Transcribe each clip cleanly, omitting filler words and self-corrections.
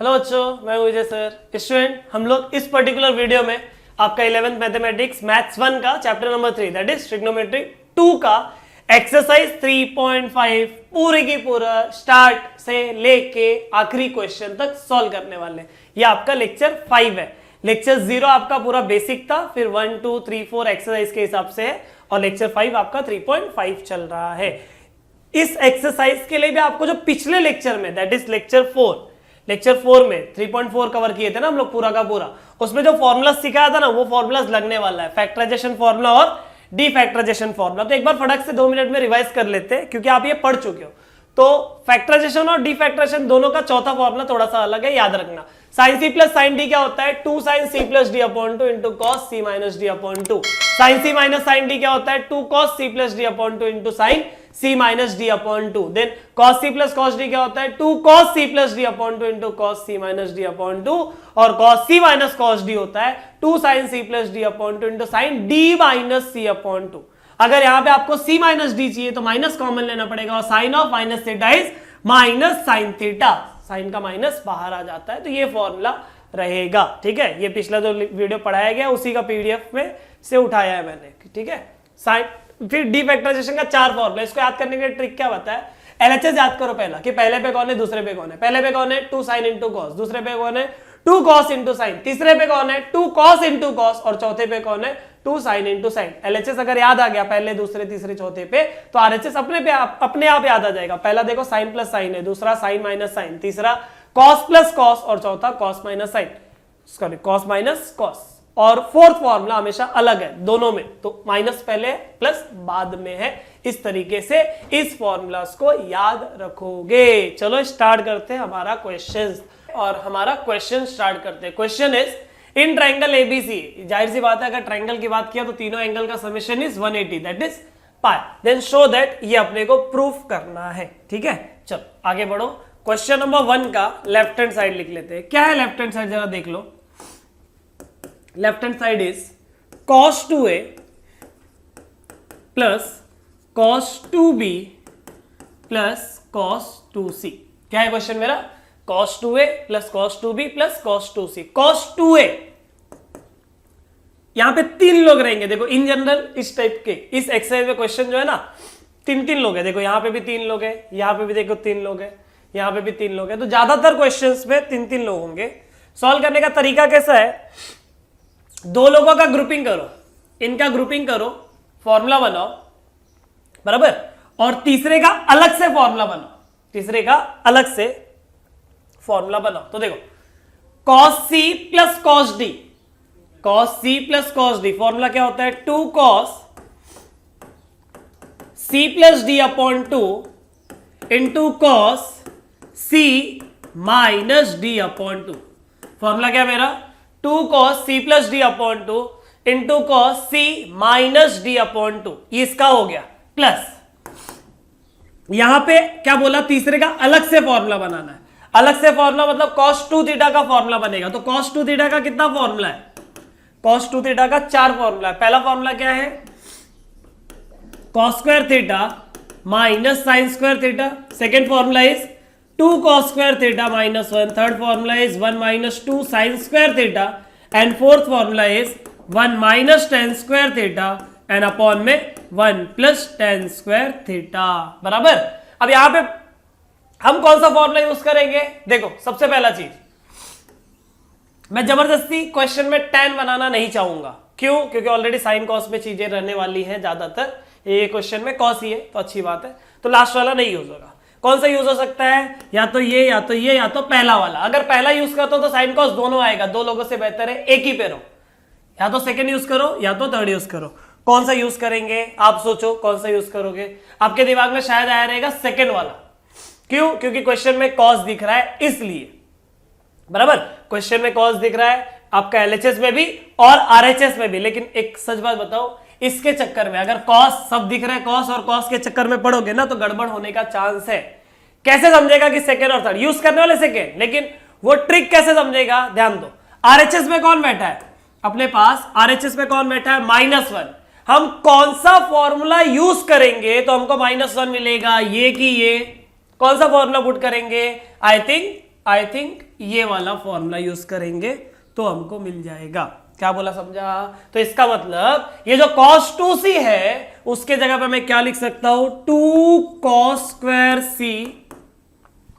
Hello बच्चों, मैं हूं विजय सर। स्टूडेंट, हम लोग इस पर्टिकुलर वीडियो में आपका 11th मैथमेटिक्स मैथ्स 1 का chapter number 3 that is trigonometry 2 का एक्सरसाइज 3.5 पूरे की पूरा स्टार्ट से लेके आखिरी क्वेश्चन तक सॉल्व करने वाले हैं। ये आपका लेक्चर 5 है। लेक्चर 0 आपका पूरा बेसिक था, फिर 1 2 3 4 एक्सरसाइज के हिसाब से है और लेक्चर 5 आपका 3.5 चल रहा है। इस एक्सरसाइज के लिए भी आपको जो पिछले लेक्चर में दैट इज लेक्चर 4 में 3.4 कवर किए थे ना हम लोग पूरा का पूरा, उसमें जो फॉर्मूला सिखाया था ना वो फॉर्मूलाज लगने वाला है, फैक्टराइजेशन फॉर्मूला और डीफैक्टराइजेशन फॉर्मूला। तो एक बार फटाक से 2 मिनट में रिवाइज कर लेते हैं क्योंकि आप ये पढ़ चुके हो। तो फैक्टराइजेशन और डीफैक्टराइजेशन दोनों का चौथा फॉर्मूला थोड़ा सा अलग है, याद रखना। Sine C plus sine D क्या होता है? 2 sin c plus D upon 2 into cos C minus D upon 2। Sine C minus sine D क्या होता है? 2 cos c plus D upon 2 into sine c minus D upon 2। Then cos c plus cos d क्या होता है? 2 cos c plus D upon 2 into cos c minus D upon 2। और cos c minus cos d होता है 2 sin c plus D upon 2 into sign d minus c upon 2। अगर यहां पे आपको c माइनस d चाहिए तो माइनस कॉमन लेना पड़ेगा और sine of minus theta is minus sine theta. Sine का माइनस बाहर आ जाता है, तो ये फॉर्मूला रहेगा। ठीक है, ये पिछला जो वीडियो पढ़ाया गया उसी का पीडीएफ में से उठाया है मैंने। ठीक है, साइन फिर डीफैक्टराइजेशन का 4 फॉर्मूला। इसको याद करने के ट्रिक क्या बताया? एलएचएस याद करो पहला कि पहले पे कौन है, दूसरे पे कौन है। पहले पे कौन है? 2 sin इंटू कॉस। दूसरे पे कौन है? 2 cos इंटू साइन। तीसरे पे कौन है? 2 cos इंटू कॉस। और चौथे पे कौन है? 2 sin इंटू साइन। एलएचएस अगर याद आ गया पहले दूसरे तीसरे चौथे पे तो आरएचएस अपने आप याद आ जाएगा। पहला देखो साइन प्लस साइन है, दूसरा साइन माइनस साइन, तीसरा कॉस प्लस कॉस और चौथा cos minus sine, sorry cos minus cos. और फोर्थ फॉर्मूला हमेशा अलग है दोनों में, तो माइनस पहले प्लस बाद में है। इस तरीके से इस फॉर्मूलास को याद रखोगे। चलो स्टार्ट करते हैं हमारा क्वेश्चन। और हमारा क्वेश्चन स्टार्ट करते हैं। Question is in triangle ABC. जाहिर सी बात है अगर ट्रायंगल की बात किया तो तीनों एंगल का summation is 180 that is pi. Then show that ये अपने को प्रूफ करना है। ठीक है, चलो आगे बढ़ो। क्वेश्चन नंबर 1 का लेफ्ट हैंड साइड लिख लेते हैं। क्या है लेफ्ट हैंड साइड जरा देख लो। Left hand side is cos 2a plus cos 2b plus cos 2c। क्या है क्वेश्चन मेरा? cos 2a plus cos 2b plus cos 2c। cos 2a यहां पे 3 लोग रहेंगे। देखो इन जनरल इस टाइप के इस एक्सरसाइज में क्वेश्चन जो है ना 3 लोग है। देखो यहां पे भी 3 लोग है, यहां पे भी देखो 3 लोग है, यहां पे भी 3 लोग है। तो ज्यादातर क्वेश्चंस में 3 लोग होंगे। सॉल्व करने का तरीका कैसा है? 2 लोगों का ग्रुपिंग करो, इनका ग्रुपिंग करो, फॉर्मूला बनाओ बराबर, और तीसरे का अलग से फॉर्मूला बनाओ, तीसरे का अलग से फॉर्मूला बनाओ। तो देखो cos c plus cos d, cos c plus cos d formula क्या होता है? 2 cos c plus d upon 2 into cos c minus d upon 2। Formula क्या मेरा? 2 cos c plus D upon 2 into cos c minus D upon 2। ये इसका हो गया plus यहां पे क्या बोला? तीसरे का अलग से फॉर्मूला बनाना है। अलग से फॉर्मूला मतलब cos 2 थीटा का फॉर्मूला बनेगा। तो cos 2 थीटा का कितना फॉर्मूला है? cos 2 थीटा का 4 फॉर्मूला है। पहला फॉर्मूला क्या है? cos square theta minus sine square theta. Second formula is 2 cos square theta minus 1। Third formula is 1 minus 2 sine square theta. And fourth formula is 1 minus ten square theta and upon में 1 plus ten square theta बराबर। अब यहां पे हम कौन सा formula use करेंगे? देखो सबसे पहला चीज, मैं जबरदस्ती क्वेश्चन में tan बनाना नहीं चाहूंगा। क्यों? क्योंकि ऑलरेडी साइन कॉस में चीजें रहने वाली हैं ज्यादातर। ये क्वेश्चन में कॉस ही है तो अच्छी बात है, तो लास्ट वाला नहीं यूज होगा। कौन सा यूज हो सकता है? या तो ये या तो ये या तो पहला वाला। अगर पहला यूज करते हो तो साइन कॉस दोनों आएगा। 2 लोगों से बेहतर है एक ही पे रहो। या तो सेकंड यूज करो या तो थर्ड यूज करो। कौन सा यूज करेंगे? आप सोचो कौन सा यूज करोगे। आपके दिमाग में शायद आया रहेगा सेकंड वाला। क्यों? क्योंकि क्वेश्चन में कॉस दिख रहा है इसलिए बराबर। क्वेश्चन में कॉस दिख रहा है आपका एलएचएस में भी और आरएचएस में भी। लेकिन एक सच बात बताओ, इसके चक्कर में अगर कॉस सब दिख रहा है, कॉस और कॉस के चक्कर में पढ़ोगे ना तो गड़बड़ होने का चांस है। कैसे समझेगा कि सेकेंड और थर्ड? यूज करने वाले सेकेंड, लेकिन वो ट्रिक कैसे समझेगा? ध्यान दो। आरएचएस में कौन बैठा है अपने पास? आरएचएस में कौन बैठा है? -1। हम कौन सा फॉर्मूला यूज करेंगे तो हमको -1 मिलेगा? ये कि ये कौन सा फॉर्मूला पुट करेंगे? आई थिंक आई थिंक ये वाला फॉर्मूला यूज करेंगे तो हमको मिल जाएगा। क्या बोला, समझा? तो इसका मतलब ये जो cos 2c है उसके जगह पे मैं क्या लिख सकता हूं, 2 cos स्क्वायर c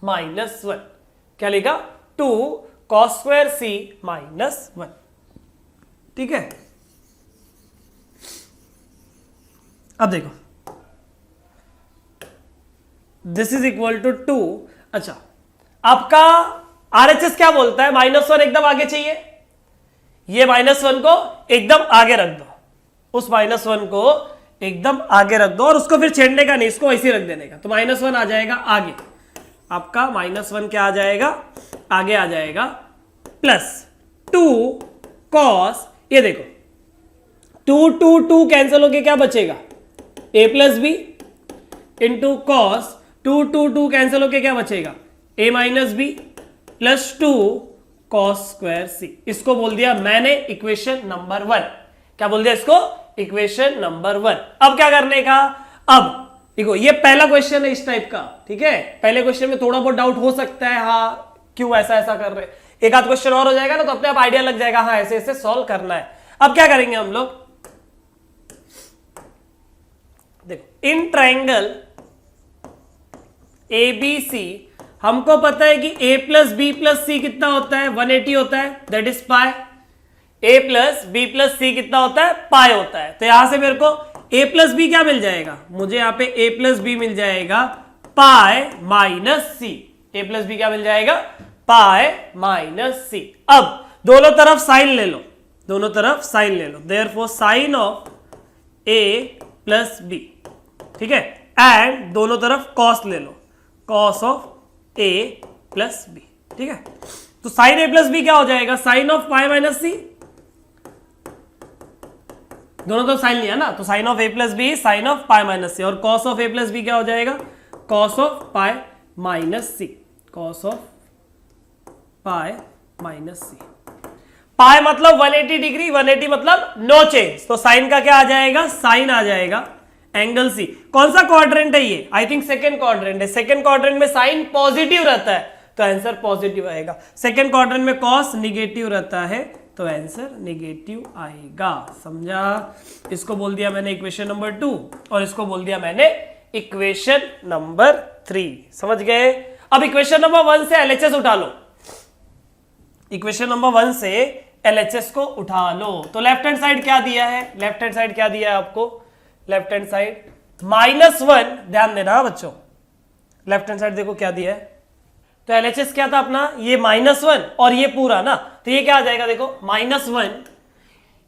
माइनस 1। क्या लिखा, 2 cos स्क्वायर c माइनस 1। ठीक है, अब देखो दिस इज इक्वल टू 2। अच्छा, आपका RHS क्या बोलता है, -1 एकदम आगे चाहिए। ये -1 को एकदम आगे रख दो, उस -1 को एकदम आगे रख दो और उसको फिर छेड़ने का नहीं, इसको वैसे रख देने का। तो -1 आ जाएगा आगे, आपका -1 क्या आ जाएगा, आगे आ जाएगा, प्लस 2 cos, ये देखो 2 2 2 कैंसिल होके क्या बचेगा, a plus B into cos 2 2 2 cancel होके क्या बचेगा, a minus B plus 2 cos square c। इसको बोल दिया मैंने इक्वेशन नंबर 1। क्या बोल दिया इसको, इक्वेशन नंबर 1। अब क्या करने का, अब देखो ये पहला क्वेश्चन है इस टाइप का। ठीक है, पहले क्वेश्चन में थोड़ा बहुत डाउट हो सकता है, हाँ क्यों ऐसा ऐसा कर रहे, एक आध क्वेश्चन और हो जाएगा ना तो अपने आप आइडिया लग जाएगा, हाँ ऐसे ऐसे सॉल्व करना है। अब क्या करेंगे हम लोग, देखो इन ट्रायंगल ABC हमको पता है कि a plus B plus C कितना होता है, 180 होता है, that is pi. a plus B plus C कितना होता है, पाई होता है। तो यहां से मेरे को a प्लस बी क्या मिल जाएगा, मुझे यहां पे a प्लस बी मिल जाएगा pi minus C. a plus B क्या मिल जाएगा, पाई माइनस सी। अब दोनों तरफ साइन ले लो, दोनों तरफ साइन ले लो, therefore sine of a plus B. ठीक है, एंड दोनों तरफ कॉस ले लो, cos of a plus B. ठीक है, तो साइन a प्लस बी क्या हो जाएगा, sine of pi minus C. दोनों तरफ साइन लिया ना, तो sine of a plus B sine of pi minus C, और cos of a plus B क्या हो जाएगा, cos of pi minus C, cos of pi minus C. Pi मतलब 180 डिग्री, 180 मतलब नो चेंज, तो साइन का क्या आ जाएगा, साइन आ जाएगा एंगल सी। कौन सा क्वाड्रेंट है ये, आई थिंक सेकंड क्वाड्रेंट है। सेकंड क्वाड्रेंट में साइन पॉजिटिव रहता है तो आंसर पॉजिटिव आएगा। सेकंड क्वाड्रेंट में कॉस निगेटिव रहता है तो आंसर निगेटिव आएगा। समझा, इसको बोल दिया मैंने इक्वेशन नंबर 2 और इसको बोल दिया मैंने इक्वेशन नंबर 3। समझ गए। अब इक्वेशन नंबर 1 से LHS उठा लो, इक्वेशन नंबर 1 से LHS को उठा लो। तो लेफ्ट हैंड साइड क्या दिया है, लेफ्ट हैंड साइड क्या दिया है आपको, लेफ्ट हैंड साइड -1, ध्यान देना बच्चों, लेफ्ट हैंड साइड देखो क्या दिया है। तो LHS क्या था अपना, ये -1 और ये पूरा ना, तो ये क्या आ जाएगा, देखो -1,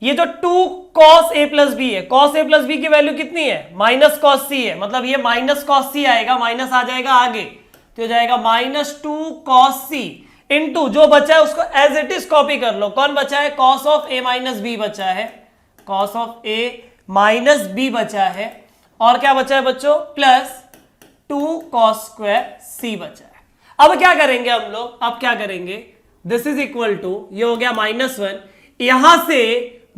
ये तो 2 cos a प्लस बी है, cos a प्लस बी की वैल्यू कितनी है, माइनस cos c है, मतलब ये माइनस cos c आएगा, माइनस आ जाएगा आगे, तो हो जाएगा -2 cos c इंटू जो बचा है उसको एज इट इज कॉपी कर लो। कौन बचा है, cos of a minus B बचा है, cos of a minus B बचा है, और क्या बचा है बच्चों, प्लस 2 cos स्क्वायर c बचा है। अब क्या करेंगे हम लोग, अब क्या करेंगे, दिस इज इक्वल टू, ये हो गया -1, यहां से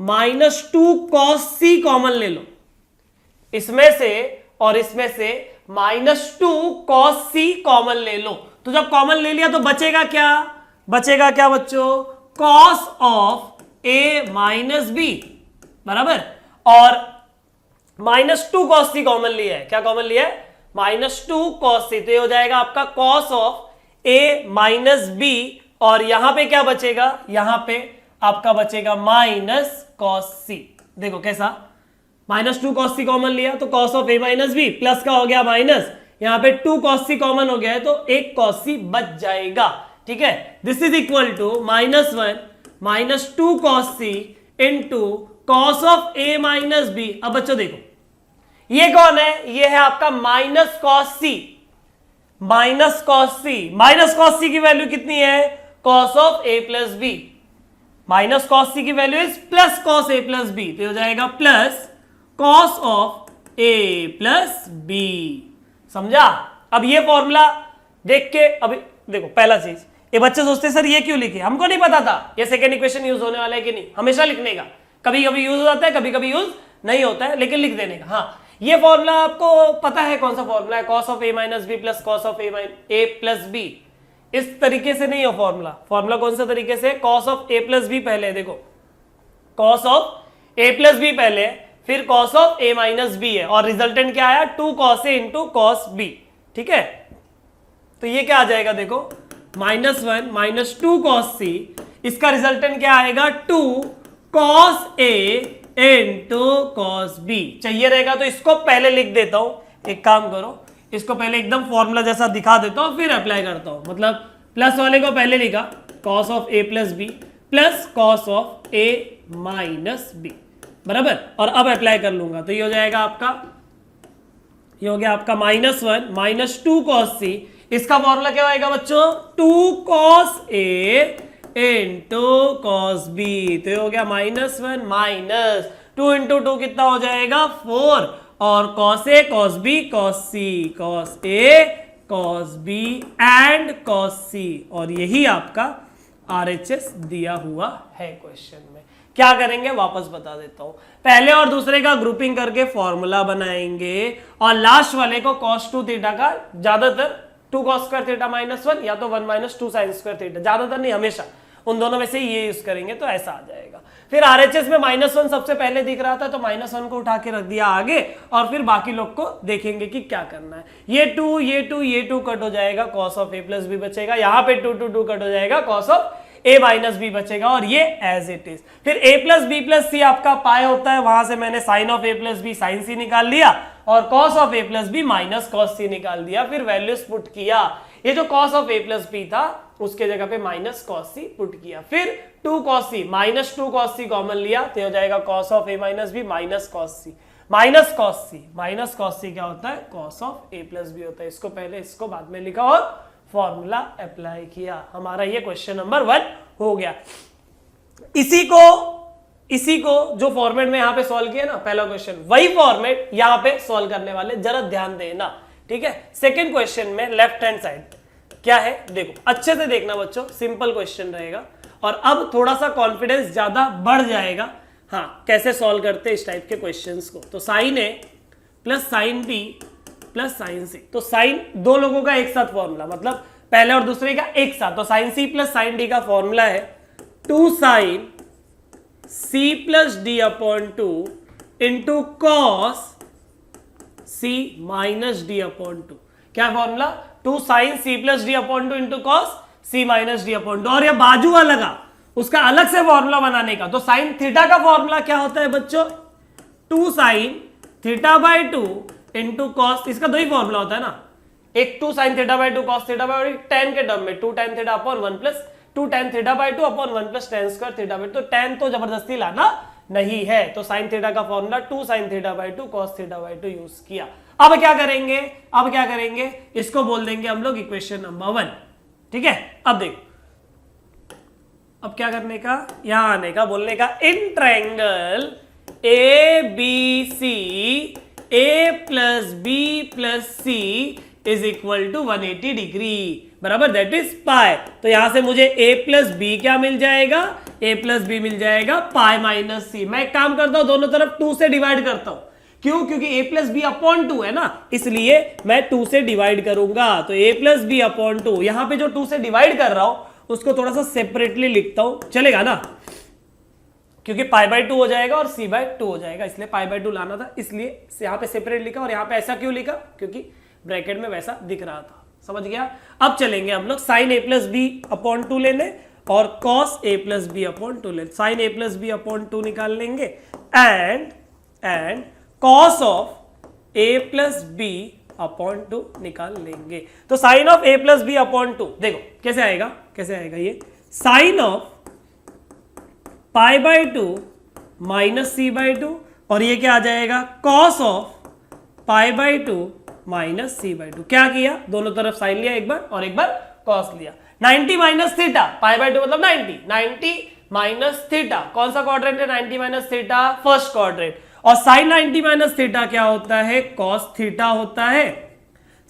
-2 cos c कॉमन ले लो, इसमें से और इसमें से -2 cos c कॉमन ले लो। तो जब कॉमन ले लिया तो बचेगा क्या, बचेगा क्या बच्चों, cos of a minus B बराबर, और -2 cos c कॉमन लिया है, क्या कॉमन लिया है, -2 cos c, तो ये हो जाएगा आपका cos of a minus B, और यहां पे क्या बचेगा, यहां पे आपका बचेगा -cos c। देखो कैसा, -2 cos c कॉमन लिया तो cos of a minus B, plus का हो गया माइनस, यहां पे 2 cos c कॉमन हो गया है तो 1 cos c बच जाएगा। ठीक है, this is equal to -1 -2 cos c into cos of a minus B. अब बच्चों देखो ये कौन है, ये है आपका -cos c, -cos c की वैल्यू कितनी है, cos of a plus B, -cos c की value is plus cos a plus B, तो हो जाएगा plus cos of a plus B. समझा। अब ये फॉर्मूला देख के अभी देखो, पहला चीज ये बच्चे सोचते सर ये क्यों लिखे, हमको नहीं पता था ये सेकेंड इक्वेशन यूज होने वाला है कि नहीं, हमेशा लिखने का, कभी कभी यूज हो जाता है, कभी कभी यूज नहीं होता है, लेकिन लिख देने का। हाँ, ये फॉर्मूला आपको पता है कौन सा फॉर्मूला है, cos of a minus B plus cos of a plus B, इस तरीके से नहीं हो फॉर्मूला। फॉर्मूला कौन सा तरीके से? Cos of A plus B पहले, देखो cos of A plus B पहले, फिर cos of A minus B है, और रिजल्टेंट क्या आया? 2 cos ए इंटू कॉस बी। ठीक है, तो ये क्या आ जाएगा? देखो -1 माइनस 2 cos सी, इसका रिजल्टेंट क्या आएगा? 2 cos ए इंटू कॉस बी। चाहिए रहेगा तो इसको पहले लिख देता हूं, एक काम करो, इसको पहले एकदम फॉर्मूला जैसा दिखा देता हूं, फिर अप्लाई करता हूं। मतलब प्लस वाले को पहले लिखा, cos of A plus B plus cos of A minus B, बराबर। और अब अप्लाई कर लूंगा तो ये हो जाएगा आपका, ये हो गया आपका -1 माइनस 2 cos सी। इसका फॉर्मूला क्या आएगा बच्चों? 2 cos ए इंटू कॉस बी। तो ये हो गया -1 माइनस 2 इंटू 2 कितना हो जाएगा? 4, और cos A cos B cos C, cos A cos B and cos C, और यही आपका RHS दिया हुआ है क्वेश्चन में। क्या करेंगे वापस बता देता हूं। पहले और दूसरे का ग्रुपिंग करके फॉर्मूला बनाएंगे, और लास्ट वाले को cos 2 थीटा का, ज्यादातर 2 cos स्क्वायर थीटा -1 या तो 1 माइनस 2 sin स्क्वायर थीटा, ज्यादातर नहीं हमेशा उन दोनों में से ये यूज करेंगे, तो ऐसा आ जाएगा। फिर RHS में -1 सबसे पहले दिख रहा था तो -1 को उठा के रख दिया आगे, और फिर बाकी लोग को देखेंगे कि क्या करना है। ये 2 ये 2 ये 2 कट हो जाएगा, cos of A plus B बचेगा, यहाँ पे 2 2 2 कट हो जाएगा, cos of A minus B बचेगा, और ये एज इट इज। फिर A plus B plus C आपका पाए होता है, वहां से मैंने sine of A plus B sine C निकाल लिया, और cos of A plus B minus cos C निकाल दिया, फिर वैल्यूज पुट किया। ये जो cos of A plus B था उसके जगह पे माइनस कॉस सी पुट किया, फिर 2 cos C minus 2 cos C common लिया, तो हो जाएगा cos of A minus B minus cos C, minus cos C क्या होता है? Cos of A plus B होता है। इसको पहले, इसको बाद में लिखा और फॉर्मूला अप्लाई किया। हमारा ये क्वेश्चन नंबर 1 हो गया। इसी को जो फॉर्मेट में यहां पे सॉल्व किया ना पहला क्वेश्चन, वही फॉर्मेट यहां पे सॉल्व करने वाले, जरा ध्यान देना। ठीक है, सेकंड क्वेश्चन में लेफ्ट हैंड साइड क्या है देखो, अच्छे से देखना बच्चों, सिंपल क्वेश्चन रहेगा, और अब थोड़ा सा कॉन्फिडेंस ज्यादा बढ़ जाएगा। हाँ, कैसे सॉल्व करते इस टाइप के क्वेश्चंस को? तो sine A plus sine B plus sine C, तो साइन दो लोगों का एक साथ फॉर्मूला, मतलब पहले और दूसरे का एक साथ, तो sine C plus sine D का फॉर्मूला है 2 sine C plus D upon 2 into cos C minus D upon 2। क्या formula? 2 sine C plus D upon 2 into cos C minus D upon 2, और ये बाजू वाला का उसका अलग से फॉर्मूला बनाने का। तो साइन थीटा का फॉर्मूला क्या होता है बच्चों? 2 sine theta by 2 into cos, इसका दो ही फॉर्मूला होता है ना, एक 2 sine theta by 2 cos theta by, tan के टर्म में 2 tan theta upon 1 plus 2 tan theta by 2 upon 1 plus tan square theta by, तो tan तो जबरदस्ती लाना नहीं है, तो साइन थीटा का formula 2 sine theta by 2 cos theta by 2 use किया। अब क्या करेंगे? इसको बोल देंगे हम लोग इक्वेशन नंबर 1। ठीक है, अब देखो, अब क्या करने का? यहां आने का, बोलने का in triangle A B C A plus B plus C is equal to 180 degree, बराबर, दैट इज पाई। तो यहां से मुझे a प्लस बी क्या मिल जाएगा? a प्लस बी मिल जाएगा पाई माइनस सी। मैं एक काम करता हूं, दोनों तरफ 2 से डिवाइड करता हूं। क्यों? क्योंकि a प्लस बी अपॉन 2 है ना, इसलिए मैं 2 से डिवाइड करूंगा। तो a प्लस बी अपॉन 2, यहां पे जो 2 से डिवाइड कर रहा हूं उसको थोड़ा सा सेपरेटली लिखता हूं, चलेगा ना? क्योंकि पाई बाई 2 हो जाएगा और सी बाई 2 हो जाएगा, इसलिए पाई बाई 2 लाना था, इसलिए यहां पे सेपरेट लिखा। और यहां पे ऐसा क्यों लिखा? क्योंकि ब्रैकेट में वैसा दिख रहा था, समझ गया? अब चलेंगे हम लोग sine A plus B upon 2 लेने और cos A plus B upon 2 लेने। Sine A plus B upon 2 निकाल लेंगे and cos of A plus B upon 2 निकाल लेंगे। तो sine of A plus B upon 2 देखो कैसे आएगा ये sine of pi by 2 minus C by 2, और ये क्या आ जाएगा? Cos of pi by 2 minus C by 2। क्या किया? दोनों तरफ साइन लिया एक बार और एक बार कॉस लिया। 90 माइनस थीटा, पाई बाई 2 मतलब 90 माइनस थीटा, कौन सा क्वाड्रेंट है? 90 माइनस थीटा फर्स्ट क्वाड्रेंट। और साइन 90 माइनस थीटा क्या होता है? कॉस थीटा होता है।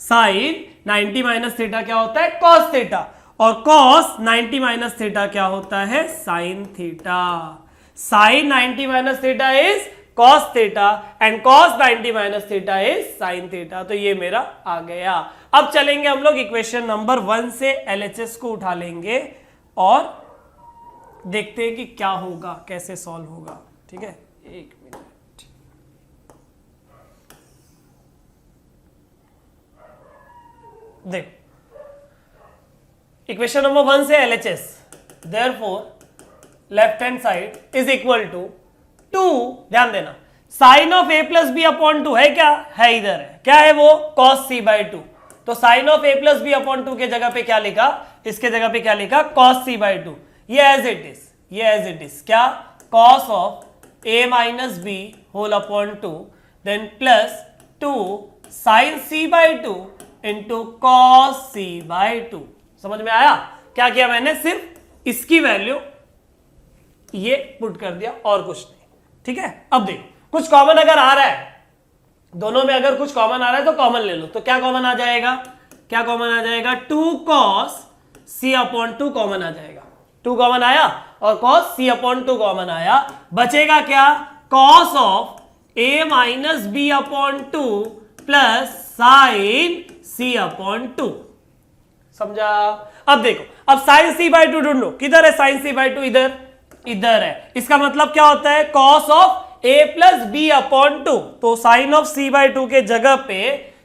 साइन 90 माइनस थीटा क्या होता है? Cos theta. और कॉस 90 माइनस थीटा क्या होता है? Sine theta. Sine 90 minus theta is cos theta and cos 90 minus theta is sin theta. तो ये मेरा आ गया। अब चलेंगे हम लोग इक्वेशन नंबर 1 से LHS को उठा लेंगे और देखते हैं कि क्या होगा, कैसे सॉल्व होगा। ठीक है, एक मिनट। देखो इक्वेशन नंबर 1 से LHS, therefore left hand side is equal to 2, ध्यान देना, sine of a plus B upon 2 है क्या, है, इधर है, क्या है वो, cos c बाई 2। तो sine of a plus B upon 2 के जगह पे क्या लिखा, इसके जगह पे क्या लिखा, cos c बाई 2। ये एज इट इज, ये एज इट इज, क्या, cos of a minus B whole upon 2 then plus 2 sine c by 2 into cos c by 2। समझ में आया, क्या किया मैंने, सिर्फ इसकी वैल्यू ये पुट कर दिया और कुछ नहीं। ठीक है, अब देखो कुछ कॉमन अगर आ रहा है, दोनों में अगर कुछ कॉमन आ रहा है तो कॉमन ले लो। तो क्या कॉमन आ जाएगा, क्या कॉमन आ जाएगा, 2 cos c अपॉन 2 कॉमन आ जाएगा। 2 कॉमन आया और cos c अपॉन 2 कॉमन आया, बचेगा क्या, cos of a minus B upon 2 plus sine c upon 2। समझा। अब देखो, अब साइन c बाई 2 ढूंढो, किधर है साइन c बाई 2, इधर, इधर है। इसका मतलब क्या होता है, cos of a plus B upon 2। तो साइन ऑफ c बाई 2 के जगह पे,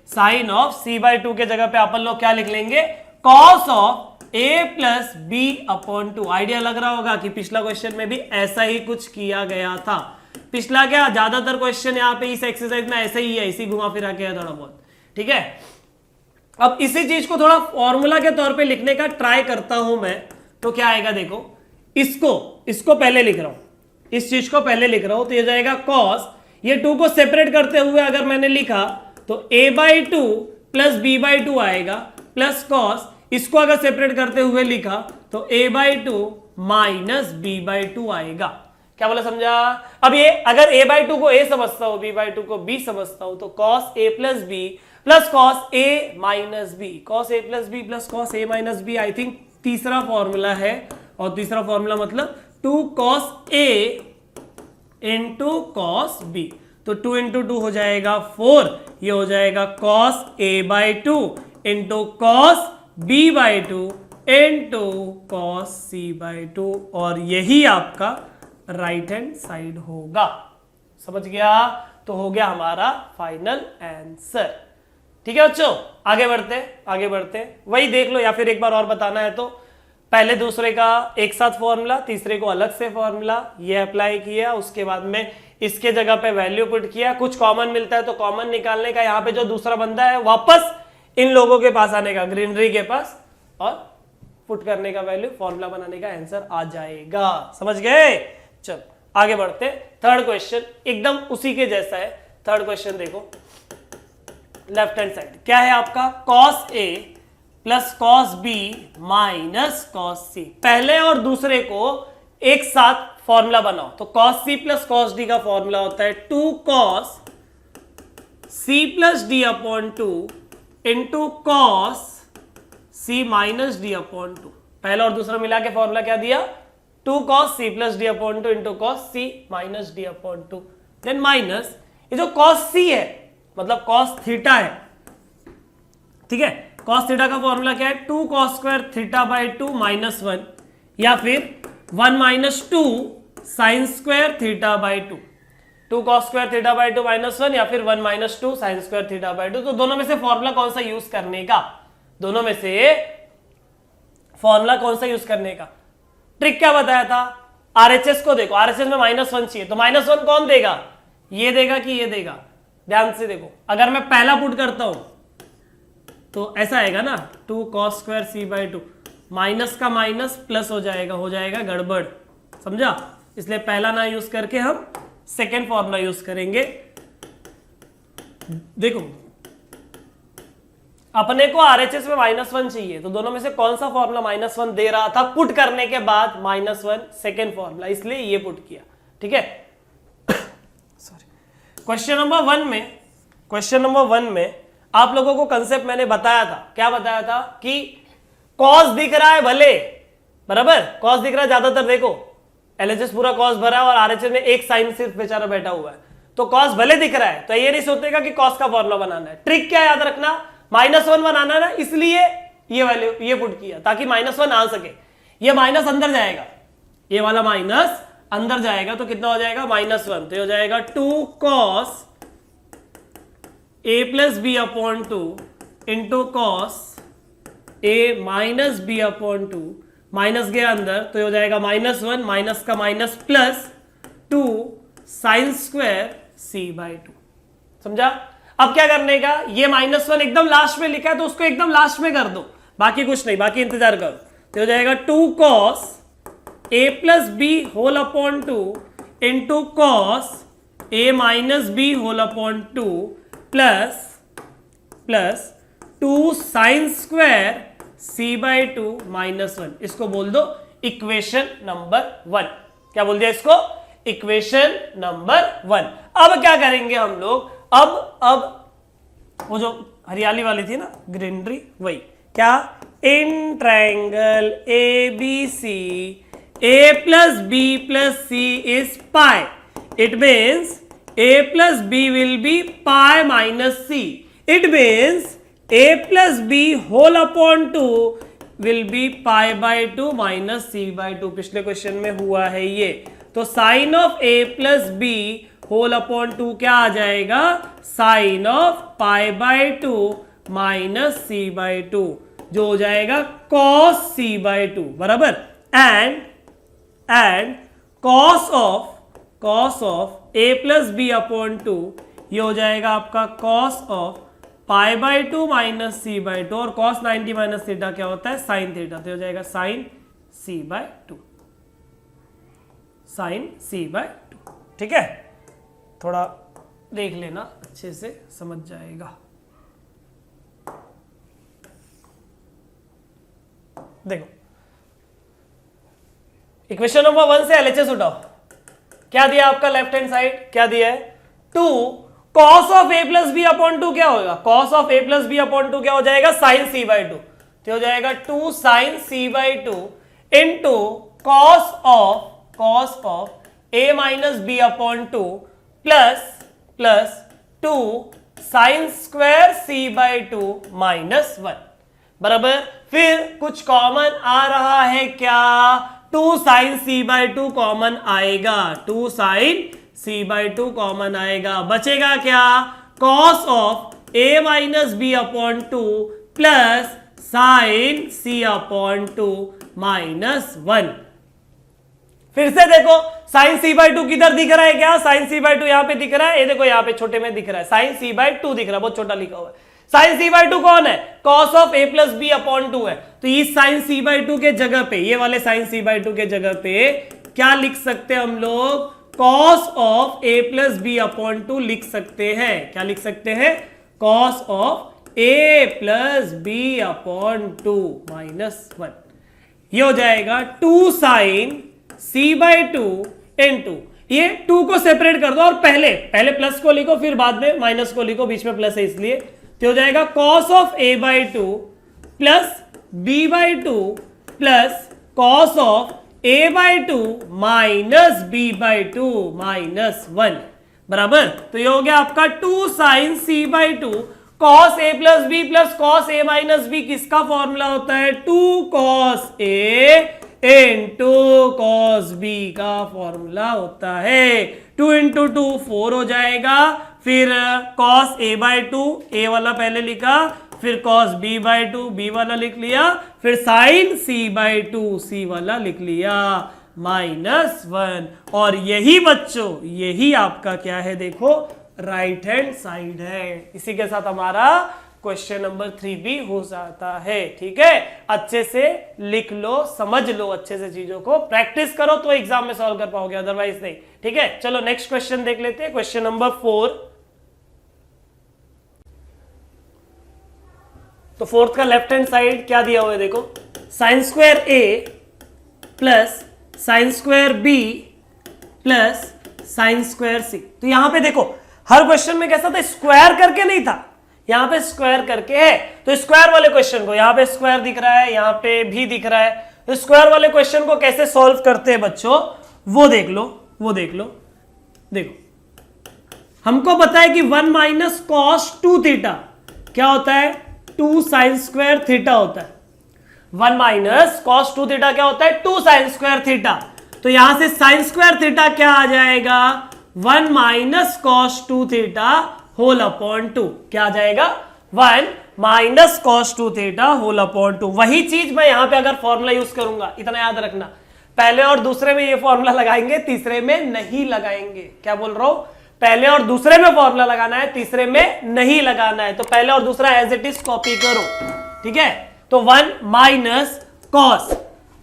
साइन ऑफ c बाई 2 के जगह पे अपन लोग क्या लिख लेंगे, cos of a plus B upon 2। Idea लग रहा होगा कि पिछला क्वेश्चन में भी ऐसा ही कुछ किया गया था। पिछला क्या, ज्यादातर क्वेश्चन यहाँ पे इस एक्सरसाइज में ऐसा ही है, इसी घुमा फिरा के है थोड़ा बहुत। ठीक है, अब इसी चीज को थोड़ा फॉर्मूला के तौर पे लिखने का ट्राई करता हूं मैं, तो क्या आएगा देखो, इसको पहले लिख रहा हूं, इस चीज को पहले लिख रहा हूं, तो ये जाएगा cos, ये 2 को सेपरेट करते हुए अगर मैंने लिखा तो a by 2 plus b by 2 आएगा, प्लस cos, इसको अगर सेपरेट करते हुए लिखा तो a by 2 minus b by 2 आएगा। क्या बोला, समझा। अब ये अगर a बाई 2 को a समझता हूं, b बाई 2 को b समझता हूं, तो cos a plus b plus cos a minus b, cos a plus b plus cos a minus b, I think तीसरा फॉर्मूला है। और तीसरा फॉर्मूला मतलब 2 cos a into cos b, तो 2 इंटू 2 हो जाएगा 4, ये हो जाएगा cos a by 2 into cos b by 2 into cos c by 2, और यही आपका राइट हैंड साइड होगा। समझ गया, तो हो गया हमारा फाइनल आंसर। ठीक है बच्चों, आगे बढ़ते वही देख लो, या फिर एक बार और बताना है तो पहले दूसरे का एक साथ फॉर्मूला, तीसरे को अलग से फॉर्मूला, ये अप्लाई किया, उसके बाद में इसके जगह पे वैल्यू पुट किया, कुछ कॉमन मिलता है तो कॉमन निकालने का, यहाँ पे जो दूसरा बंदा है वापस इन लोगों के पास आने का, ग्रीनरी के पास, और पुट करने का वैल्यू, फॉर्मूला बनाने का आंसर आ जाएगा। समझ गए, चलो आगे बढ़ते। थर्ड क्वेश्चन एकदम उसी के जैसा है। थर्ड क्वेश्चन देखो, लेफ्ट हैंड साइड क्या है आपका, cos a plus cos b minus cos c। पहले और दूसरे को एक साथ फॉर्मूला बनाओ, तो cos c plus cos d का फॉर्मूला होता है 2 cos c plus d upon 2 into cos c minus d upon 2। पहला और दूसरा मिला के फॉर्मूला क्या दिया, 2 cos c plus d upon 2 into cos c minus d upon 2, then minus ये जो cos c है मतलब cos थीटा है। ठीक है, cos थीटा का फॉर्मूला क्या है, 2 cos square theta by 2 minus 1, या फिर 1 minus 2 sine square theta by 2। 2 cos square theta by 2 minus 1, या फिर 1 minus 2 sine square theta by 2। तो दोनों में से फॉर्मूला कौन सा यूज करने का, दोनों में से फॉर्मूला कौन सा यूज करने का, ट्रिक क्या बताया था। आरएचएस को देखो, आरएचएस में -1 चाहिए, तो -1 कौन देगा, ये देगा कि ये देगा। ध्यान से देखो, अगर मैं पहला पुट करता हूं तो ऐसा आएगा ना, 2 cos square c by 2, minus का माइनस प्लस हो जाएगा गड़बड़, समझा। इसलिए पहला ना यूज करके हम सेकेंड फॉर्मूला यूज करेंगे। देखो अपने को आरएचएस में -1 चाहिए, तो दोनों में से कौन सा फॉर्मूला -1 दे रहा था पुट करने के बाद, -1 सेकेंड फॉर्मूला, इसलिए ये पुट किया। ठीक है, सॉरी। क्वेश्चन नंबर 1 में आप लोगों को कंसेप्ट मैंने बताया था, क्या बताया था कि कॉस दिख रहा है भले, बराबर, कॉस दिख रहा है ज्यादातर, देखो एलएचएस पूरा कॉस भरा है और आरएचएस में एक साइन सिर्फ बेचारा बैठा हुआ है, तो कॉस भले दिख रहा है तो ये नहीं सोचेगा कि कॉस का फॉर्मूला बनाना है। ट्रिक क्या याद रखना, -1 बनाना ना, इसलिए ये वैल्यू ये पुट किया ताकि -1 आ सके। ये माइनस अंदर जाएगा, ये वाला माइनस अंदर जाएगा तो कितना हो जाएगा -1, तो हो जाएगा 2 cos a plus B upon 2 into cos a minus B upon 2, minus गया अंदर तो हो जाएगा -1, माइनस का minus plus 2 sine square c/2। समझा? अब क्या करने का, ये -1 एकदम लास्ट में लिखा है तो उसको एकदम लास्ट में कर दो, बाकी कुछ नहीं, बाकी इंतजार करो। तो हो जाएगा 2 cos a plus B whole upon 2 into cos a minus B whole upon 2 plus 2 sine square c/2 -1। इसको बोल दो इक्वेशन नंबर 1। क्या बोल दिया इसको? Equation number 1। अब क्या करेंगे हम लोग, अब वो जो हरियाली वाली थी ना, ग्रीनरी, वही क्या, in triangle ABC a plus B plus C is pi, it means a plus B will be pi minus C, it means a plus B whole upon 2 will be π/2 minus c/2। पिछले question में हुआ है ये, तो sine of a plus B whole upon 2 क्या आ जाएगा, sine of π/2 minus c/2, जो हो जाएगा cos c/2 बराबर, and cos of a plus B upon 2 ये हो जाएगा आपका cos ऑफ π/2 माइनस c/2, और cos 90 माइनस थीटा क्या होता है, साइन थीटा, तो हो जाएगा साइन c/2, साइन c/2। ठीक है, थोड़ा देख लेना, अच्छे से समझ जाएगा। देखो इक्वेशन नंबर 1 से एलएचएस उठाओ। क्या दिया आपका लेफ्ट हैंड साइड, क्या दिया है, 2 cos of a plus B upon 2 क्या होगा, cos of a plus B upon 2 क्या हो जाएगा, साइन c/2, तो हो जाएगा 2 sine c/2 into cos of a minus B upon 2 plus 2 sine square c/2 minus 1 बराबर। फिर कुछ कॉमन आ रहा है क्या, 2 साइन c/2 कॉमन आएगा, 2 साइन c/2 कॉमन आएगा, बचेगा क्या, cos of a minus B upon 2 plus sine c upon 2 minus 1। फिर से देखो साइन c/2 किधर दिख रहा है, क्या साइन c/2 यहां पे दिख रहा है, ये देखो यहां पे छोटे में दिख रहा है, साइन c/2 दिख रहा है, बहुत छोटा लिखा हुआ है। साइन c/2 कौन है, cos of a plus B upon 2 है, तो इस साइन c/2 के जगह पे, ये वाले साइन c/2 के जगह पे क्या लिख सकते हैं हम लोग, cos of a plus B upon 2 लिख सकते हैं। क्या लिख सकते हैं, cos of a plus B upon 2 minus 1, ये हो जाएगा 2 साइन c/2 इंटू, ये 2 को सेपरेट कर दो और पहले प्लस को लिखो, फिर बाद में माइनस को लिखो, बीच में प्लस है इसलिए, तो हो जाएगा cos of a/2 plus b/2 plus cos of a/2 minus b/2 minus 1 बराबर। तो ये हो गया आपका 2 sine c/2, cos a plus B plus cos a minus B किसका फॉर्मूला होता है, 2 cos a into cos b का फॉर्मूला होता है। 2 इंटू 2 4 हो जाएगा, फिर cos a/2 a वाला पहले लिखा, फिर cos b/2 b वाला लिख लिया, फिर sin c/2 c वाला लिख लिया माइनस 1। और यही बच्चों, यही आपका क्या है, देखो राइट हैंड साइड है। इसी के साथ हमारा क्वेश्चन नंबर 3 भी हो जाता है। ठीक है, अच्छे से लिख लो, समझ लो अच्छे से, चीजों को प्रैक्टिस करो तो एग्जाम में सॉल्व कर पाओगे, अदरवाइज नहीं। ठीक है, चलो नेक्स्ट क्वेश्चन देख लेते हैं, क्वेश्चन नंबर 4। तो फोर्थ का लेफ्ट हैंड साइड क्या दिया हुआ है, देखो sine square a plus sine square b plus sine square c। तो यहां पे देखो हर क्वेश्चन में कैसा था, स्क्वायर करके नहीं था, यहां पे स्क्वायर करके है। तो स्क्वायर वाले क्वेश्चन को, यहां पे स्क्वायर दिख रहा है, यहां पे भी दिख रहा है, तो स्क्वायर वाले क्वेश्चन को कैसे सॉल्व करते हैं बच्चों, वो देख लो, देखो हमको पता है कि 1 माइनस कॉस 2 थीटा क्या होता है, 2 साइन स्क्वायर थीटा होता है। 1 माइनस कॉस 2 थीटा क्या होता है, 2 साइन स्क्वायर थीटा। तो यहां से साइन स्क्वायर थीटा क्या आ जाएगा, 1 minus cos 2 theta whole upon 2। क्या आ जाएगा, 1 minus cos 2 theta whole upon 2। वही चीज मैं यहां पे अगर फॉर्मूला यूज करूंगा, इतना याद रखना, पहले और दूसरे में ये फॉर्मूला लगाएंगे, तीसरे में नहीं लगाएंगे। क्या बोल रहा हूं, पहले और दूसरे में फॉर्मूला लगाना है, तीसरे में नहीं लगाना है। तो पहले और दूसरा एज इट इज कॉपी करो, ठीक है। तो 1 माइनस कॉस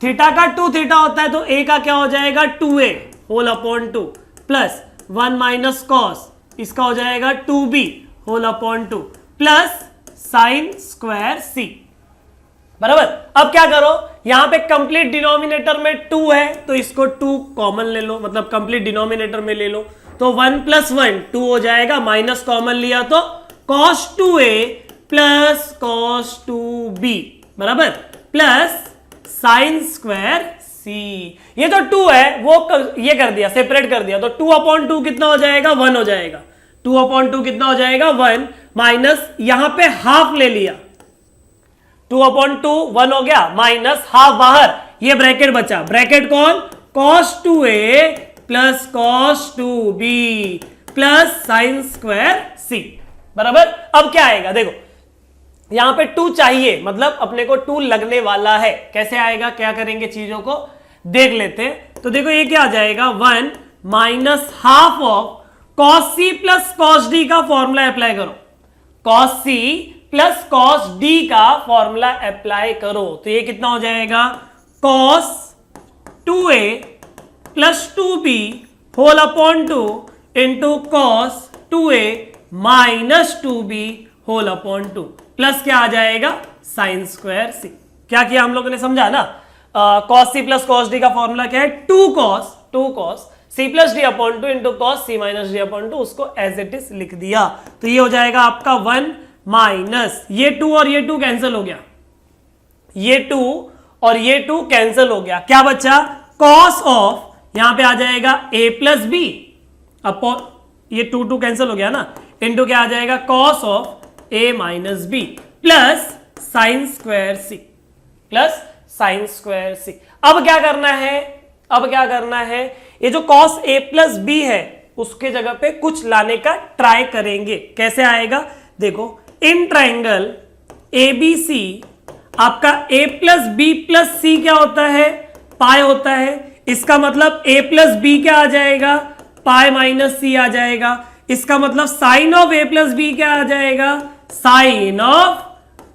थीटा का 2 थीटा होता है, तो a का क्या हो जाएगा 2a whole upon 2 plus 1 minus cos इसका हो जाएगा 2b whole upon 2 plus sine square c, बराबर। अब क्या करो, यहां पे कंप्लीट डिनोमिनेटर में 2 है तो इसको 2 कॉमन ले लो, मतलब कंप्लीट डिनोमिनेटर में ले लो। तो 1 प्लस 1 2 हो जाएगा, माइनस कॉमन लिया तो cos 2a plus cos 2b बराबर प्लस साइन स्क्वायर c। ये तो 2 है वो ये कर दिया, सेपरेट कर दिया, तो 2 अपॉन 2 कितना हो जाएगा, 1 हो जाएगा। 2 अपॉन 2 कितना हो जाएगा, 1 माइनस यहां पे हाफ ले लिया, 2 अपॉन 2 1 हो गया, माइनस हाफ बाहर, ये ब्रैकेट बचा, ब्रैकेट कौन, cos 2a plus cos 2b plus sine square c बराबर। अब क्या आएगा, देखो यहां पे 2 चाहिए, मतलब अपने को 2 लगने वाला है। कैसे आएगा, क्या करेंगे, चीजों को देख लेते हैं। तो देखो ये क्या आ जाएगा, 1 minus half of cos c plus cos d का फॉर्मूला अप्लाई करो, cos c plus cos d का फॉर्मूला अप्लाई करो। तो ये कितना हो जाएगा, cos 2a plus 2b whole upon 2 into cos 2a minus 2b whole upon 2 plus क्या आ जाएगा, साइन स्क्वायर c। क्या किया हम लोगों ने, समझा ना। cos c plus cos d का फॉर्मूला क्या है, 2 cos c plus D upon 2 into cos c minus D upon 2, उसको एज इट इज लिख दिया। तो ये हो जाएगा आपका 1 माइनस ये 2 और ये 2 कैंसिल हो गया, ये 2 और ये 2 कैंसिल हो गया, क्या बचा, cos ऑफ यहां पे आ जाएगा a प्लस बी अपॉन ये 2 कैंसिल हो गया ना, इंटू क्या आ जाएगा, cos of a minus B plus sine square C, plus sine square C. अब क्या करना है, ये जो cos a प्लस बी है उसके जगह पे कुछ लाने का ट्राई करेंगे। कैसे आएगा, देखो इन ट्राइंगल ABC आपका a प्लस बी प्लस सी क्या होता है, पाई होता है। इसका मतलब a प्लस बी क्या आ जाएगा, पाई माइनस सी आ जाएगा। इसका मतलब sine of a plus B क्या आ जाएगा, sine of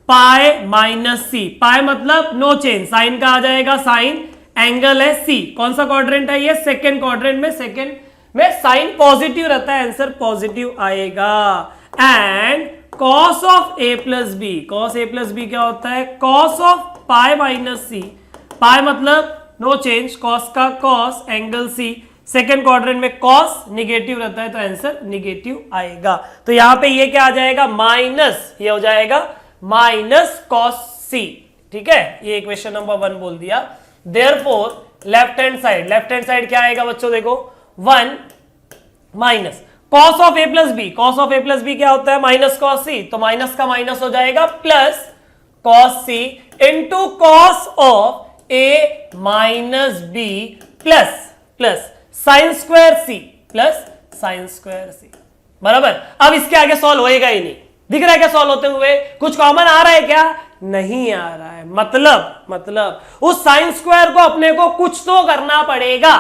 pi minus C. Pi मतलब नो चेंज, साइन का आ जाएगा साइन, एंगल है सी, कौन सा क्वाड्रेंट है ये, सेकेंड क्वाड्रेंट में, सेकेंड में साइन पॉजिटिव रहता है, आंसर पॉजिटिव आएगा। And cos of a plus B, cos a plus B क्या होता है, cos of pi minus C, pi मतलब नो चेंज, cos का cos, angle C, second quadrant में cos निगेटिव रहता है तो आंसर निगेटिव आएगा। तो यहां पे ये क्या आ जाएगा, माइनस, ये हो जाएगा माइनस cos c, ठीक है। ये इक्वेशन नंबर 1 बोल दिया। देयरफॉर लेफ्ट हैंड साइड क्या आएगा बच्चों, देखो 1 minus cos of a plus B, cos of a plus B क्या होता है, माइनस cos c, तो माइनस का माइनस हो जाएगा plus cos c into cos of a minus B plus sine square c plus sine square c बराबर। अब इसके आगे सॉल्व होएगा ही नहीं, दिख रहा है क्या सॉल्व होते हुए, कुछ कॉमन आ रहा है क्या, नहीं आ रहा है। मतलब उस साइन स्क्वायर को अपने को कुछ तो करना पड़ेगा,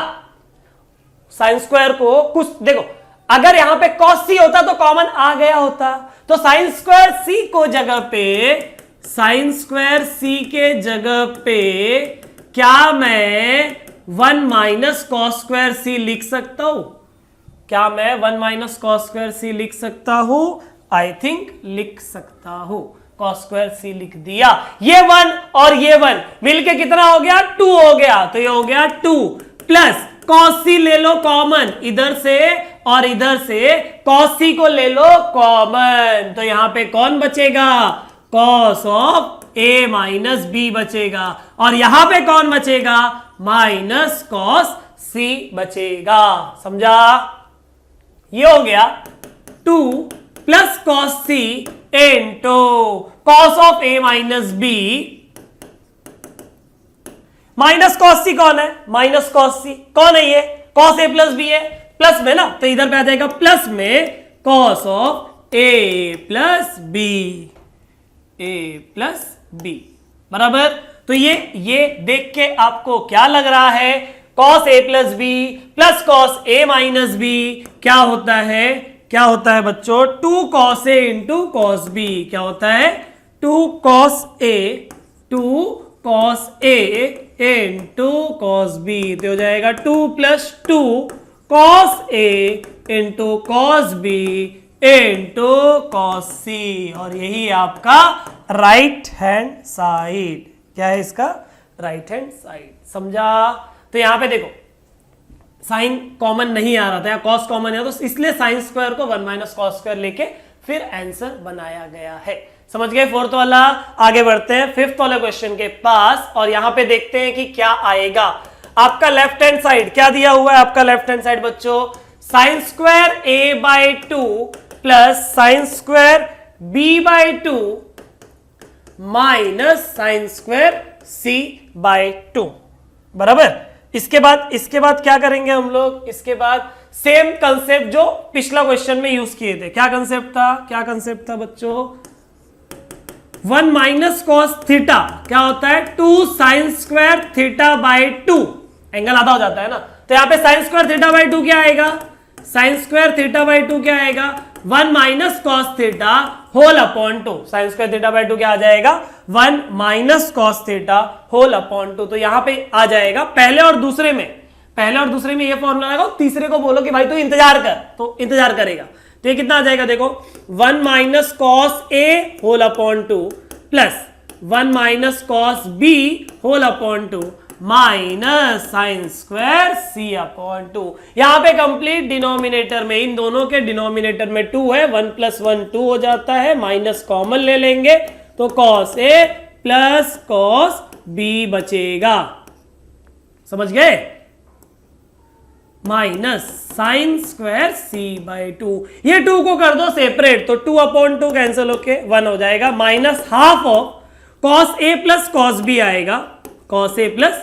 साइन स्क्वायर को कुछ, देखो अगर यहां पे cos c होता तो कॉमन आ गया होता, तो साइन स्क्वायर c को जगह पे, साइन स्क्वायर c के जगह पे क्या मैं 1 माइनस कॉस स्क्वायर c लिख सकता हूं, क्या मैं 1 माइनस कॉस स्क्वायर c लिख सकता हूं, आई थिंक लिख सकता हूं। cos स्क्वायर c लिख दिया, ये 1 और ये 1 मिलके कितना हो गया, 2 हो गया, तो ये हो गया 2 प्लस cos c ले लो कॉमन इधर से और इधर से, cos c को ले लो कॉमन, तो यहां पे कौन बचेगा, cos of a minus B बचेगा, और यहां पे कौन बचेगा, माइनस cos c बचेगा। समझा, ये हो गया 2 plus cos C into cos of A minus B minus cos C कौन है, माइनस कॉस सी कौन है, ये कॉस ए प्लस बी है, प्लस में ना, तो इधर पे आ जाएगा प्लस में cos of A plus B बराबर। तो ये देख के आपको क्या लग रहा है, cos A plus B plus cos A minus B क्या होता है, क्या होता है बच्चों, 2 cos A into cos B, क्या होता है 2 cos A into cos B, तो हो जाएगा 2 plus 2 cos A into cos B into cos C, और यही आपका राइट हैंड साइड, क्या है इसका राइट हैंड साइड, समझा। तो यहां पे देखो साइन कॉमन नहीं आ रहा था, या कॉस कॉमन है, तो इसलिए साइन स्क्वायर को 1 माइनस कॉस स्क्वायर लेके फिर आंसर बनाया गया है, समझ गए। फोर्थ वाला, आगे बढ़ते हैं फिफ्थ वाले क्वेश्चन के पास, और यहां पे देखते हैं कि क्या आएगा। आपका लेफ्ट हैंड साइड क्या दिया हुआ है, आपका लेफ्ट हैंड साइड बच्चों sine square A by 2 plus sine square B by 2 minus sine square C by 2 बराबर। इसके बाद क्या करेंगे हम लोग, इसके बाद सेम कंसेप्ट जो पिछला क्वेश्चन में यूज किए थे। क्या कंसेप्ट था बच्चों, 1 माइनस कॉस थीटा क्या होता है 2 sine square theta by 2, angle आधा हो जाता है ना, तो यहां पे साइन स्क्वायर थीटा बाई 2 क्या आएगा, साइन स्क्वायर थीटा बाई 2 क्या आएगा 1 minus cos theta whole upon 2, sine square theta by 2 क्या आ जाएगा 1 minus cos theta whole upon 2। तो यहां पे आ जाएगा पहले और दूसरे में ये फॉर्मूला लगाओ, तीसरे को बोलो कि भाई तू इंतजार कर, तो इंतजार करेगा, तो ये कितना आ जाएगा देखो 1 minus cos A whole upon 2 plus 1 minus cos B whole upon 2 minus sine square C upon 2। यहां पे कंप्लीट डिनोमिनेटर में, इन दोनों के डिनोमिनेटर में 2 है, 1 प्लस 1 2 हो जाता है, माइनस कॉमन ले लेंगे तो cos A plus cos B बचेगा, समझ गए, minus sine square C by 2, ये 2 को कर दो सेपरेट, तो 2 अपॉन 2 कैंसिल होके 1 हो जाएगा, minus half of cos A plus cos B आएगा, cos A plus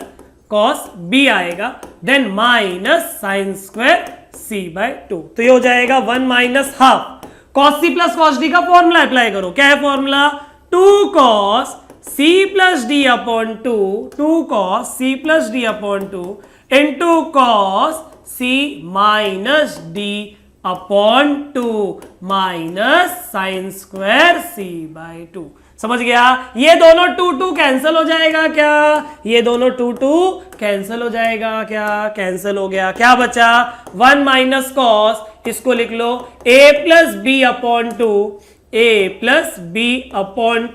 cos B आएगा, then minus sine square C by 2, तो ये हो जाएगा 1 minus half cos C plus cos D का फॉर्मूला अप्लाई करो, क्या है formula 2 cos C plus D upon 2 cos C plus D upon 2 into cos C minus D upon 2 minus sine square C by 2, समझ गया। ये दोनों 2 cancel हो जाएगा क्या, ये दोनों 2 कैंसिल हो जाएगा क्या, कैंसिल हो गया, क्या बचा 1 माइनस कॉस, इसको लिख लो a plus B upon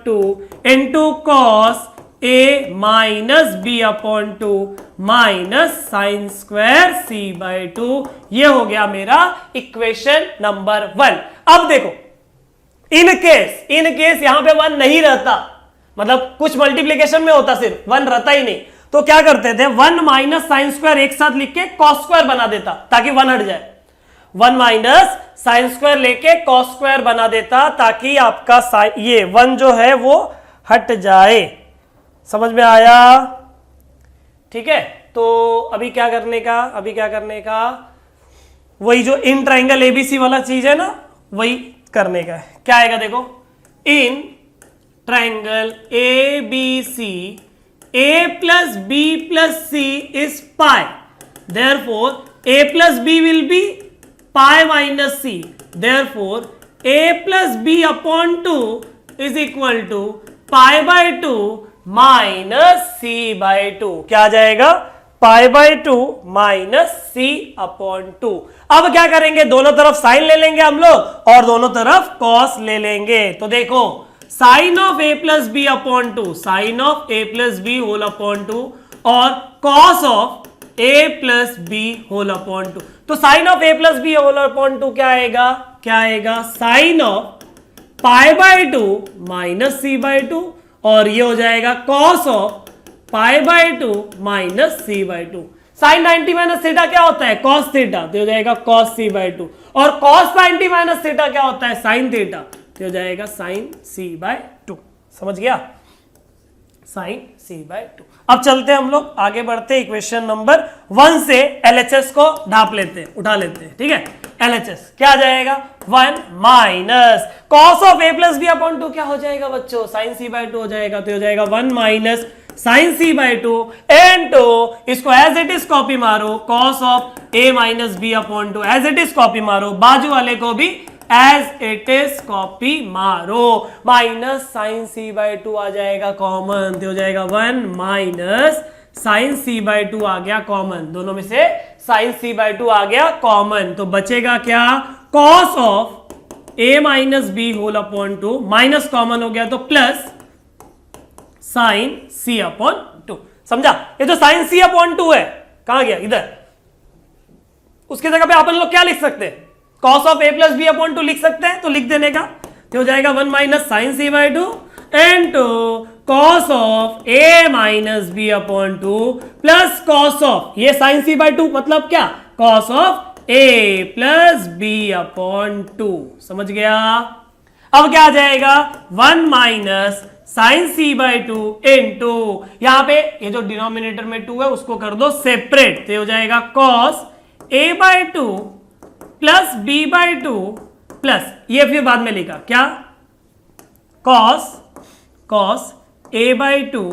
2 into cos a minus B upon 2 minus sine square C by 2, ये हो गया मेरा इक्वेशन नंबर 1। अब देखो इन केस यहां पे 1 नहीं रहता, मतलब कुछ मल्टीप्लीकेशन में होता सिर्फ 1 रहता ही नहीं, तो क्या करते थे 1 माइनस साइन स्क्वायर एक साथ लिख के कॉस स्क्वायर बना देता ताकि 1 हट जाए, 1 माइनस साइन स्क्वायर लेके कॉस स्क्वायर बना देता ताकि आपका ये 1 जो है वो हट जाए, समझ में आया, ठीक है। तो अभी क्या करने का, वही जो इन ट्राइंगल एबीसी वाला चीज है ना, वही करने का है। क्या आएगा देखो, in triangle A B C A plus B plus C is pi, therefore A plus B will be pi minus C, therefore A plus B upon 2 is equal to pi by 2 minus C by 2, क्या आ जाएगा pi by 2 minus C upon 2। अब क्या करेंगे, दोनों तरफ sine ले लेंगे हम लोग और दोनों तरफ कॉस ले लेंगे, तो देखो sine of A plus B upon 2, sine of A plus B whole upon 2 और cos of A plus B whole upon 2, तो sine of A plus B whole upon 2 क्या आएगा sine of pi by 2 minus C by 2, और ये हो जाएगा cos of pi by 2 minus C by 2। Sine 90 minus theta क्या होता है? कॉस थीटा, तो हो जाएगा कॉस सी बाई 2। और कॉस 90 माइनस थीटा क्या होता है? साइन थीटा, तो हो जाएगा साइन सी बाई 2। समझ गया? Sine C by 2। अब चलते हैं हम लोग आगे बढ़ते हैं, इक्वेशन नंबर 1 से एलएचएस को ढाप लेते हैं, उठा लेते हैं। ठीक है, एलएचएस क्या आ जाएगा? 1 minus cos of A plus B upon 2 क्या हो जाएगा बच्चों? साइन सी बाई 2 हो जाएगा, तो हो जाएगा 1 minus sine C by 2 into, इसको एज इट इज कॉपी मारो, cos of A minus B upon 2 as it is copy मारो, बाजू वाले को भी एज इट इज कॉपी मारो, माइनस साइन सी बाई 2 आ जाएगा कॉमन, तो हो जाएगा 1 माइनस साइन सी बाई 2 आ गया कॉमन, दोनों में से साइन सी बाई 2 आ गया कॉमन, तो बचेगा क्या? Cos of A minus B whole upon 2, minus common हो गया तो प्लस साइन सी अपॉन 2। समझा? ये तो साइन सी अपॉन 2 है, कहां गया? इधर। उसकी जगह पे अपन लोग क्या लिख सकते हैं? Cos of A plus B upon 2 लिख सकते हैं, तो लिख देने का, तो हो जाएगा 1 minus sine C by 2 into cos of A minus B upon 2 plus cos of, ये साइन सी बाई 2 मतलब क्या? Cos of A plus B upon 2। समझ गया? अब क्या आ जाएगा? 1 minus sine C by 2 into, यहां पे ये जो डिनोमिनेटर में 2 है उसको कर दो सेपरेट, तो हो जाएगा cos A by 2 plus B by 2 plus, ये फिर बाद में लिखा क्या? Cos A by 2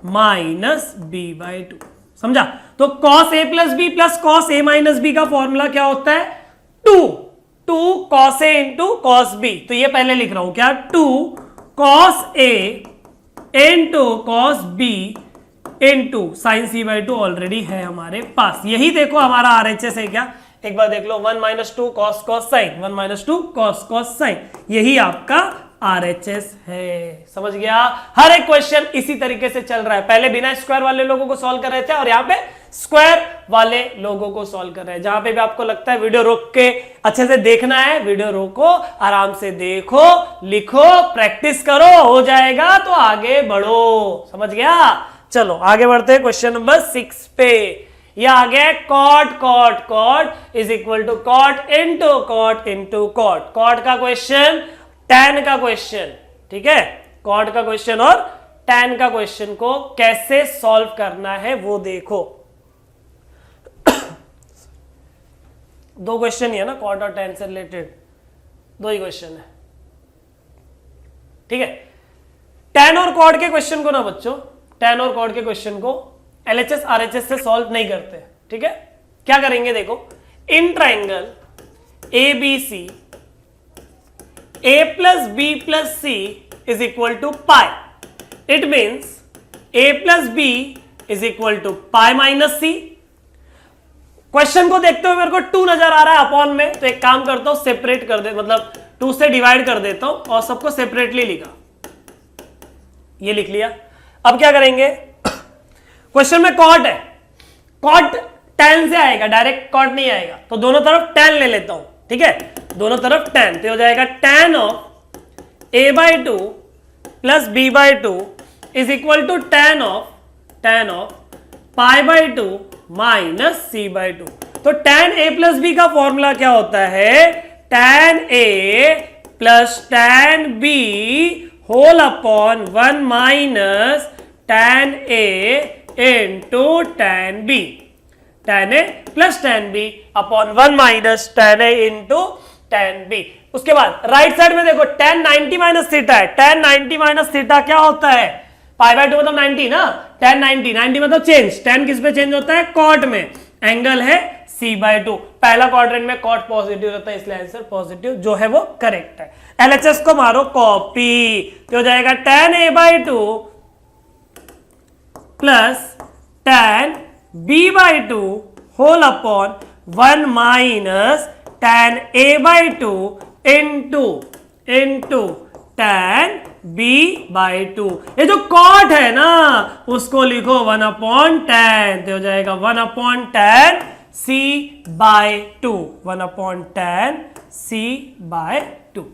minus B by 2। समझा? तो cos A plus B plus cos A minus B का फॉर्मूला क्या होता है? 2 cos A into cos B, तो ये पहले लिख रहा हूं क्या? 2 cos A into cos B into sine C by 2 already है हमारे पास। यही देखो हमारा आरएचएस है क्या? एक बार देख लो, 1 minus 2 cos cos sine, 1 minus 2 cos cos sine, यही आपका आरएचएस है। समझ गया? हर एक क्वेश्चन इसी तरीके से चल रहा है, पहले बिना स्क्वायर वाले लोगों को सॉल्व कर रहे थे और यहाँ पे स्क्वायर वाले लोगों को सॉल्व कर रहे हैं। जहां पे भी आपको लगता है वीडियो रोक के अच्छे से देखना है, वीडियो रोको, आराम से देखो, लिखो, प्रैक्टिस करो, हो जाएगा तो आगे बढ़ो। समझ गया? चलो आगे बढ़ते हैं क्वेश्चन नंबर 6 पे। ये आ गया cot is equal to cot into cot का क्वेश्चन, tan का क्वेश्चन। ठीक है, कॉट का क्वेश्चन और tan का क्वेश्चन को कैसे सॉल्व करना है वो देखो। दो क्वेश्चन ही है ना, कॉट और tan से रिलेटेड, दो ही क्वेश्चन है। ठीक है, tan और कॉट के क्वेश्चन को ना बच्चों, tan और कॉट के क्वेश्चन को एलएचएस आरएचएस से सॉल्व नहीं करते। ठीक है, क्या करेंगे देखो, in triangle A B C A plus B plus C is equal to pi, it means A plus B is equal to pi minus C. Question को देखते हुए मेरे को 2 नजर आ रहा है अपॉन में, तो एक काम करता हूं, सेपरेट कर दे, मतलब 2 से डिवाइड कर देता हूं और सबको सेपरेटली लिखा, ये लिख लिया। अब क्या करेंगे, क्वेश्चन में कॉट है, कॉट tan से आएगा, डायरेक्ट कॉट नहीं आएगा, तो दोनों तरफ tan ले लेता हूं। ठीक है, दोनों तरफ tan, तो हो जाएगा tan of a by 2 plus b by 2 is equal to tan of pi by 2 minus C by 2। तो tan a प्लस b का फॉर्मूला क्या होता है? tan a plus tan b whole upon 1 minus tan a into tan b, tan a plus tan b upon 1 minus tan a into tan b। उसके बाद right side में देखो tan 90 minus theta है, tan 90 minus theta क्या होता है? पाई by 2 मतलब 90 ना, tan 90 मतलब चेंज, tan किस पे चेंज होता है? कॉट में, एंगल है c बाई 2, पहला क्वाड्रेंट में कॉट पॉजिटिव रहता है, इसलिए आंसर पॉजिटिव जो है वो करेक्ट है। एलएचएस को मारो कॉपी, तो हो जाएगा tan a by 2 plus tan b by 2 whole upon 1 minus tan a by 2 into tan b by 2। ये जो कॉट है ना उसको लिखो 1 अपॉन tan, तो हो जाएगा 1 upon tan c by 2, 1 upon tan c by 2।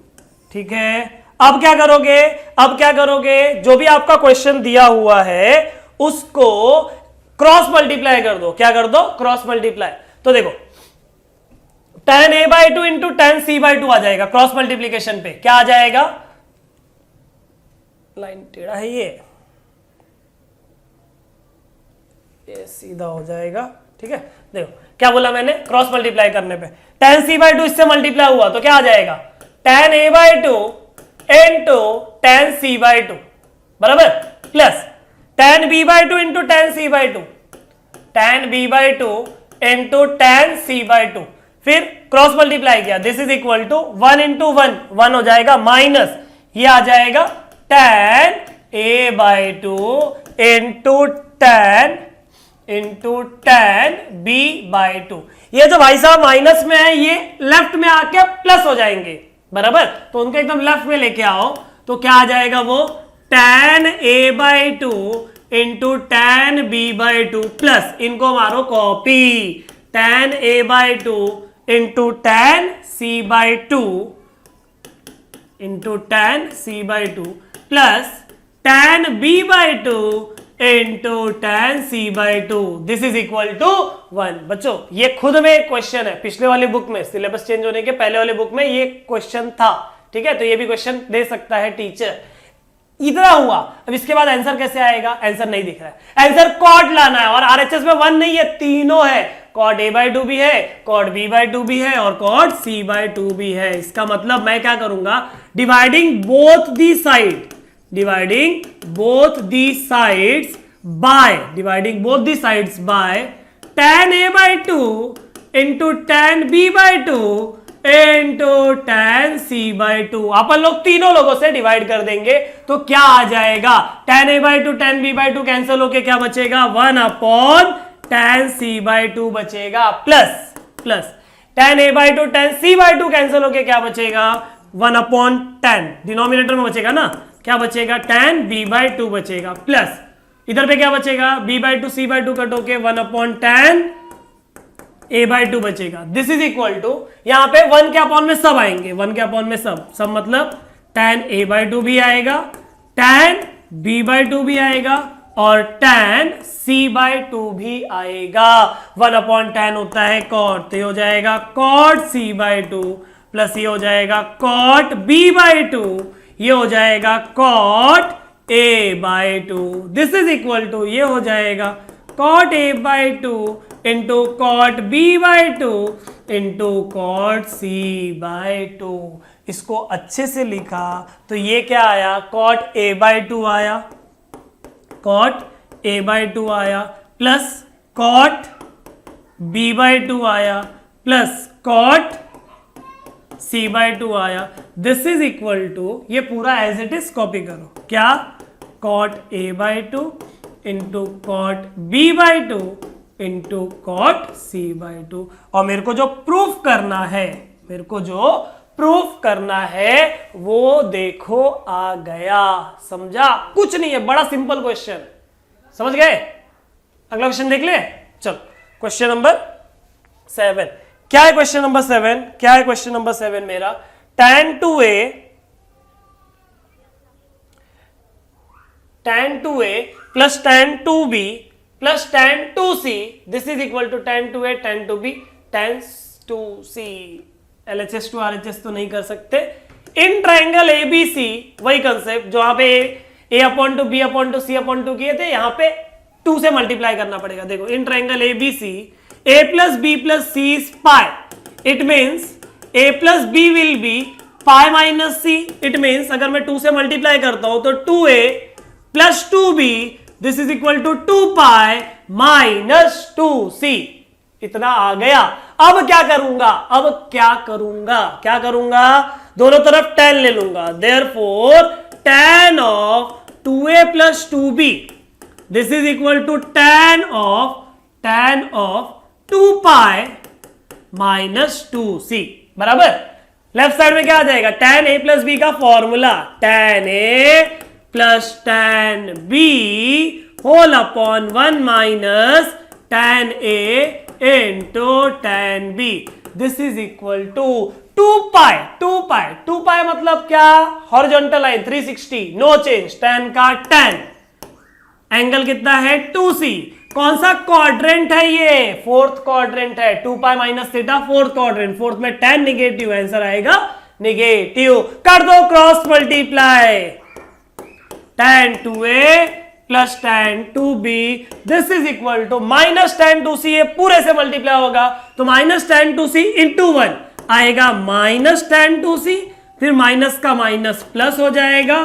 ठीक है, अब क्या करोगे, जो भी आपका क्वेश्चन दिया हुआ है उसको क्रॉस मल्टीप्लाई कर दो, क्या कर दो, क्रॉस मल्टीप्लाई। तो देखो tan a/2 into tan c/2 आ जाएगा क्रॉस मल्टीप्लीकेशन पे, क्या आ जाएगा, लाइन टेढ़ा है ये सीधा हो जाएगा, ठीक है। देखो क्या बोला मैंने, क्रॉस मल्टीप्लाई करने पे tan c/2 इससे मल्टीप्लाई हुआ तो क्या आ जाएगा, tan a/2 into tan c/2 बराबर, plus tan b/2 into tan c/2, tan b/2 into tan c/2, फिर क्रॉस मल्टीप्लाई किया, this is equal to 1 into 1 हो जाएगा, माइनस ये आ जाएगा tan a/2 into tan b/2। ये जो भाई साहब माइनस में है ये लेफ्ट में आके प्लस हो जाएंगे, बराबर, तो उनको एकदम लेफ्ट में लेके आओ तो क्या आ जाएगा वो tan a/2 into tan b/2 plus इनको मारो copy tan a/2 into tan c/2 into tan c/2 plus tan b/2 into tan c/2, this is equal to 1। बच्चों ये खुद में एक क्वेश्चन है, पिछले वाली बुक में सिलेबस चेंज होने के पहले वाली बुक में ये क्वेश्चन था, ठीक है, तो ये भी क्वेश्चन दे सकता है टीचर। इतना हुआ, अब इसके बाद आंसर कैसे आएगा, आंसर नहीं दिख रहा है, आंसर कॉट लाना है, और आरएचएस में 1 नहीं है, तीनों है, कॉट a/2 भी है, कॉट b/2 भी है और कॉट c/2 भी है। इसका मतलब मैं क्या करूंगा, dividing both the side, dividing both the sides by tan a/2 into tan b/2 into tan c/2, अपन लोग तीनों लोगों से डिवाइड कर देंगे तो क्या आ जाएगा, tan a/2 tan b/2 cancel होके क्या बचेगा, 1 अपॉन tan c/2 बचेगा, plus tan a/2 tan c/2 cancel होके क्या बचेगा, 1 अपॉन tan, डिनोमिनेटर में बचेगा ना, क्या बचेगा, tan b/2 बचेगा, प्लस इधर पे क्या बचेगा, b/2 c/2 कट होके 1 अपॉन tan a/2 बचेगा, दिस इज इक्वल टू, यहां पे 1 के अपॉन में सब आएंगे, 1 के अपॉन में सब मतलब tan a/2 भी आएगा, tan b/2 भी आएगा और tan c/2 भी आएगा। 1 अपॉन tan होता है cot, तो ये हो जाएगा cot c/2 प्लस ये हो जाएगा cot b/2, ये हो जाएगा cot a/2, this is equal to, ये हो जाएगा cot a/2 into cot b/2 into cot c/2। इसको अच्छे से लिखा तो ये क्या आया, cot a/2 आया, cot a/2 आया प्लस cot b/2 आया प्लस cot c/2 आया, दिस इज इक्वल टू, ये पूरा एज इट इज कॉपी करो, क्या cot a/2 into cot b/2 into cot c/2, और मेरे को जो प्रूफ करना है वो देखो आ गया, समझा, कुछ नहीं है, बड़ा सिंपल क्वेश्चन, समझ गए। अगला क्वेश्चन देख ले, चलो क्वेश्चन नंबर 7, क्या है क्वेश्चन नंबर 7, क्या है क्वेश्चन नंबर 7 मेरा, tan 2a plus tan 2b plus tan 2c, this is equal to tan 2a tan 2b tan 2c, LHS to RHS तो नहीं कर सकते। इन ट्राइंगल ABC वही कंसेप्ट जो यहाँ पे a/2 b/2 c/2 किए थे, यहाँ पे 2 से मल्टीप्लाई करना पड़ेगा। देखो in triangle ABC a plus b plus c is pi, it means a plus b will be pi minus c, it means अगर मैं 2 से मल्टीप्लाई करता हूं तो 2a plus 2b this is equal to 2 pi minus 2c, इतना आ गया। अब क्या करूंगा, दोनों तरफ tan ले लूंगा, therefore tan of 2a plus 2b this is equal to tan of 2 pi minus 2c, बराबर। लेफ्ट साइड में क्या आ जाएगा, tan a प्लस b का formula, tan a plus tan b whole upon 1 minus tan a into tan b, this is equal to 2 pi मतलब क्या, horizontal line 360, no change, tan का tan, angle कितना है 2c, कौन सा quadrant है ये? फोर्थ क्वाड्रेंट है। 2 pi minus theta fourth quadrant, fourth में tan निगेटिव, आंसर आएगा निगेटिव। कर दो cross multiply, tan 2a plus tan 2b this is equal to minus tan 2c, ये पूरे से मल्टीप्लाई होगा तो माइनस tan 2c इंटू 1 आएगा माइनस tan 2c, फिर माइनस का माइनस प्लस हो जाएगा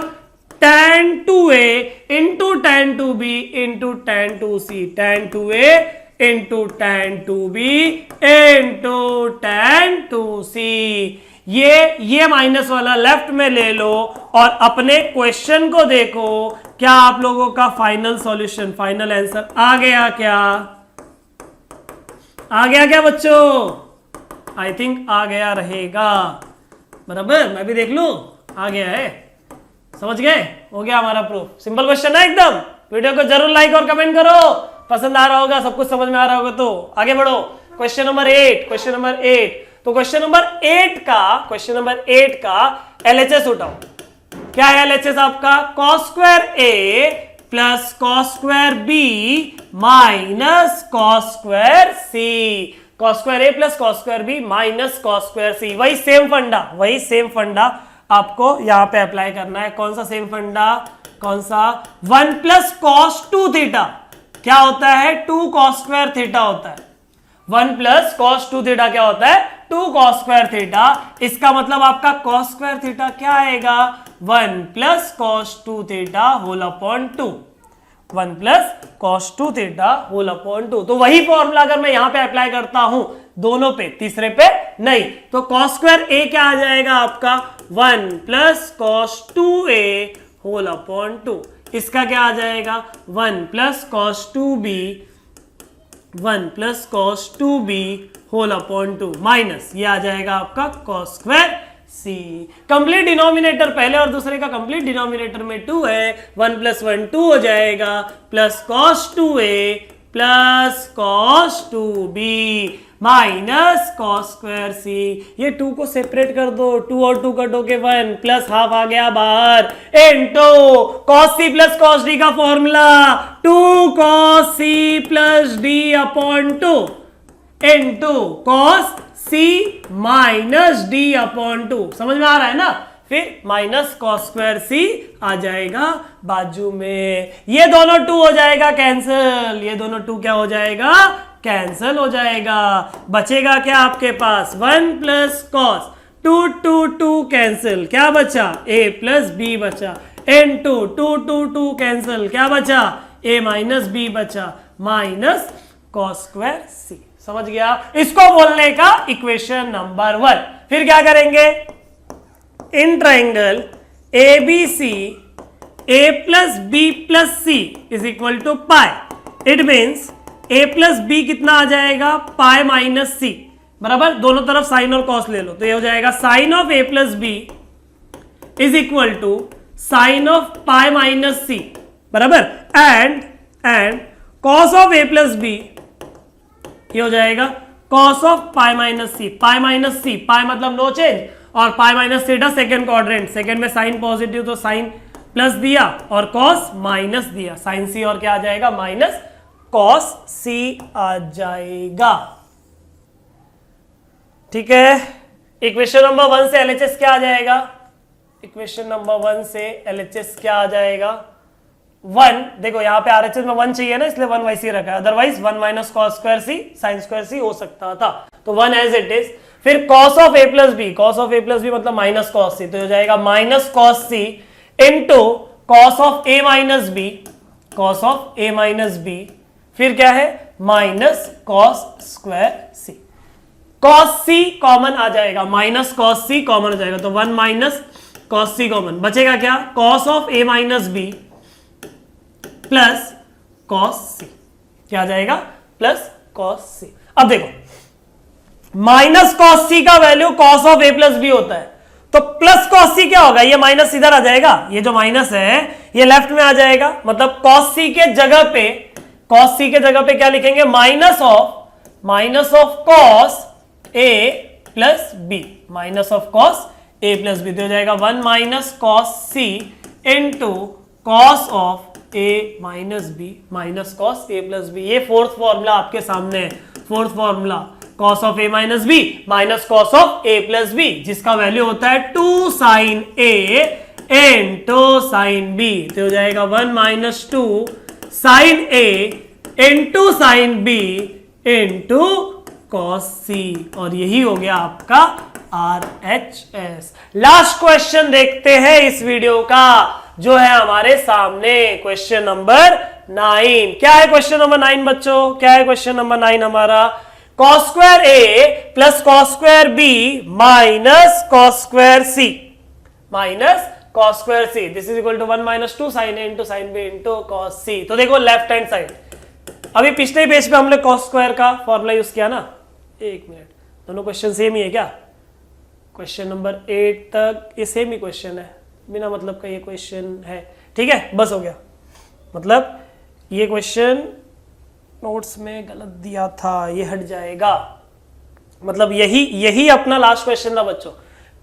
tan 2a into tan 2b into tan 2c, tan 2a into tan 2b into tan 2c। ये माइनस वाला लेफ्ट में ले लो और अपने क्वेश्चन को देखो, क्या आप लोगों का फाइनल सॉल्यूशन, फाइनल आंसर आ गया क्या? आ गया क्या बच्चों? आई थिंक आ गया रहेगा, बराबर। मैं भी देख लूं, आ गया है, समझ गए? हो गया हमारा प्रूफ। सिंपल क्वेश्चन है एकदम। वीडियो को जरूर लाइक और कमेंट करो, पसंद आ रहा होगा, सब कुछ समझ में आ रहा होगा तो आगे बढ़ो। Question number 8, question number 8। तो क्वेश्चन नंबर 8 का एलएचएस उठाओ। क्या है एलएचएस आपका? cos square a plus cos square b minus cos square c। cos square a plus cos square b minus cos square c। वही सेम फंडा आपको यहां पे अप्लाई करना है। कौन सा सेम फंडा? कौन सा? 1 प्लस cos 2 थीटा क्या होता है? 2 cos स्क्वायर थीटा होता है। 1 प्लस cos 2 थीटा क्या होता है? 2 cos स्क्वायर थीटा। इसका मतलब आपका cos स्क्वायर थीटा क्या आएगा? 1 plus cos 2 theta whole upon 2। 1 plus cos 2 theta whole upon 2। तो वही फॉर्मूला अगर मैं यहां पे अप्लाई करता हूं, दोनों पे, तीसरे पे नहीं, तो cos स्क्वायर a क्या आ जाएगा आपका? 1 plus cos 2a whole upon 2। इसका क्या आ जाएगा? 1 plus cos 2b, 1 plus cos 2b whole upon 2 minus ये आ जाएगा आपका cos square c। Complete denominator पहले और दूसरे का कंप्लीट डिनोमिनेटर में 2 है, 1 प्लस 1 2 हो जाएगा, plus cos 2a plus cos 2b minus cos square c। ये 2 को सेपरेट कर दो, 2 और 2 कटोगे 1 प्लस हाफ आ गया बाहर, into cos c plus cos d का formula 2 cos c plus d upon 2 into cos c minus d upon 2। समझ में आ रहा है ना? फिर माइनस cos स्क्वायर c आ जाएगा बाजू में। ये दोनों 2 हो जाएगा कैंसिल, ये दोनों 2 क्या हो जाएगा? कैंसिल हो जाएगा। बचेगा क्या आपके पास? 1 प्लस cos 2 कैंसिल, क्या बचा? a प्लस b बचा, इनटू 2 कैंसिल, क्या बचा? a माइनस b बचा, माइनस cos स्क्वायर c। समझ गया? इसको बोलने का इक्वेशन नंबर 1। फिर क्या करेंगे? In triangle ABC a plus b plus c is equal to pi. It means a plus b कितना आ जाएगा? पाई माइनस c, बराबर। दोनों तरफ साइन और कॉस ले लो तो ये हो जाएगा sine of a plus b is equal to sine of pi minus c, बराबर। And cos of a plus b ये हो जाएगा cos of pi minus c। Pi minus c, pi मतलब नो चेंज, और pi minus theta second quadrant, second में sine positive तो sine plus दिया और कॉस माइनस दिया, साइन c और क्या आ जाएगा? माइनस कॉस c आ जाएगा। ठीक है। इक्वेशन नंबर 1 से एलएचएस क्या आ जाएगा? इक्वेशन नंबर 1 से एलएचएस क्या आ जाएगा? 1। देखो यहाँ पे आरएचएस में 1 चाहिए ना, इसलिए 1 वैसे ही रखा है, otherwise 1 minus cos square C sine square C हो सकता था, तो 1 एज इट इज। फिर cos of a plus B, cos of a plus B मतलब माइनस कॉस सी, तो हो जाएगा minus cos C into cos of a minus B, cos of a minus B, फिर क्या है? Minus cos square C. cos c common आ जाएगा, minus cos c common हो जाएगा, तो 1 माइनस cos c कॉमन बचेगा क्या? cos of a minus B plus cos c, क्या आ जाएगा? Plus cos c। अब देखो माइनस cos c का value cos of a plus B होता है, तो प्लस cos c क्या होगा? ये माइनस इधर आ जाएगा, ये जो माइनस है ये लेफ्ट में आ जाएगा, मतलब cos c के जगह पे क्या लिखेंगे? Minus of cos a plus B, minus of cos a plus B, तो हो जाएगा 1 minus cos c into cos of A minus B minus cos A plus B. ये फोर्थ फॉर्मूला आपके सामने है, fourth formula cos of A minus B minus cos of A plus B, जिसका value होता है 2 sine A into sine B. तो हो जाएगा 1 minus 2 sine A into sine B into cos C, और यही हो गया आपका RHS। लास्ट क्वेश्चन देखते हैं इस वीडियो का, जो है हमारे सामने क्वेश्चन नंबर 9। क्या है क्वेश्चन नंबर 9 बच्चों? क्या है क्वेश्चन नंबर 9 हमारा? Cos square A plus cos square B minus cos square C minus cos square C, this is equal to 1 minus 2 sine A into sine B into cos C. तो देखो left hand side, अभी पिछले page पे हमने cos square का formula use किया ना। एक मिनट, दोनों क्वेश्चन सेम ही है क्या? क्वेश्चन नंबर 8 तक ये सेम ही क्वेश्चन है, बिना मतलब का ये क्वेश्चन है, ठीक है, बस हो गया। मतलब ये क्वेश्चन नोट्स में गलत दिया था, ये हट जाएगा। मतलब यही अपना लास्ट क्वेश्चन था बच्चों,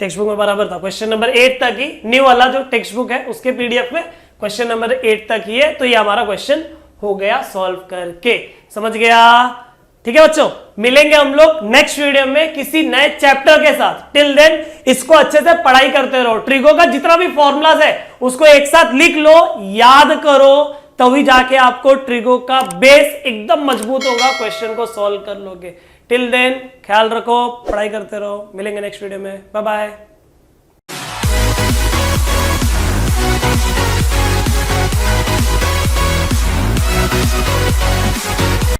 टेक्स्ट बुक में बराबर था। क्वेश्चन नंबर 8 तक ही, न्यू वाला जो टेक्स्ट बुक है उसके पीडीएफ में क्वेश्चन नंबर 8 तक ही है। तो ये हमारा क्वेश्चन हो गया सॉल्व करके, समझ गया? ठीक है बच्चों, मिलेंगे हम लोग नेक्स्ट वीडियो में किसी नए चैप्टर के साथ। टिल देन इसको अच्छे से पढ़ाई करते रहो, ट्रिगो का जितना भी फॉर्मूलाज है उसको एक साथ लिख लो, याद करो, तभी जाके आपको ट्रिगो का बेस एकदम मजबूत होगा, क्वेश्चन को सॉल्व कर लोगे। टिल देन ख्याल रखो, पढ़ाई करते रहो, मिलेंगे नेक्स्ट वीडियो में, बाय बाय।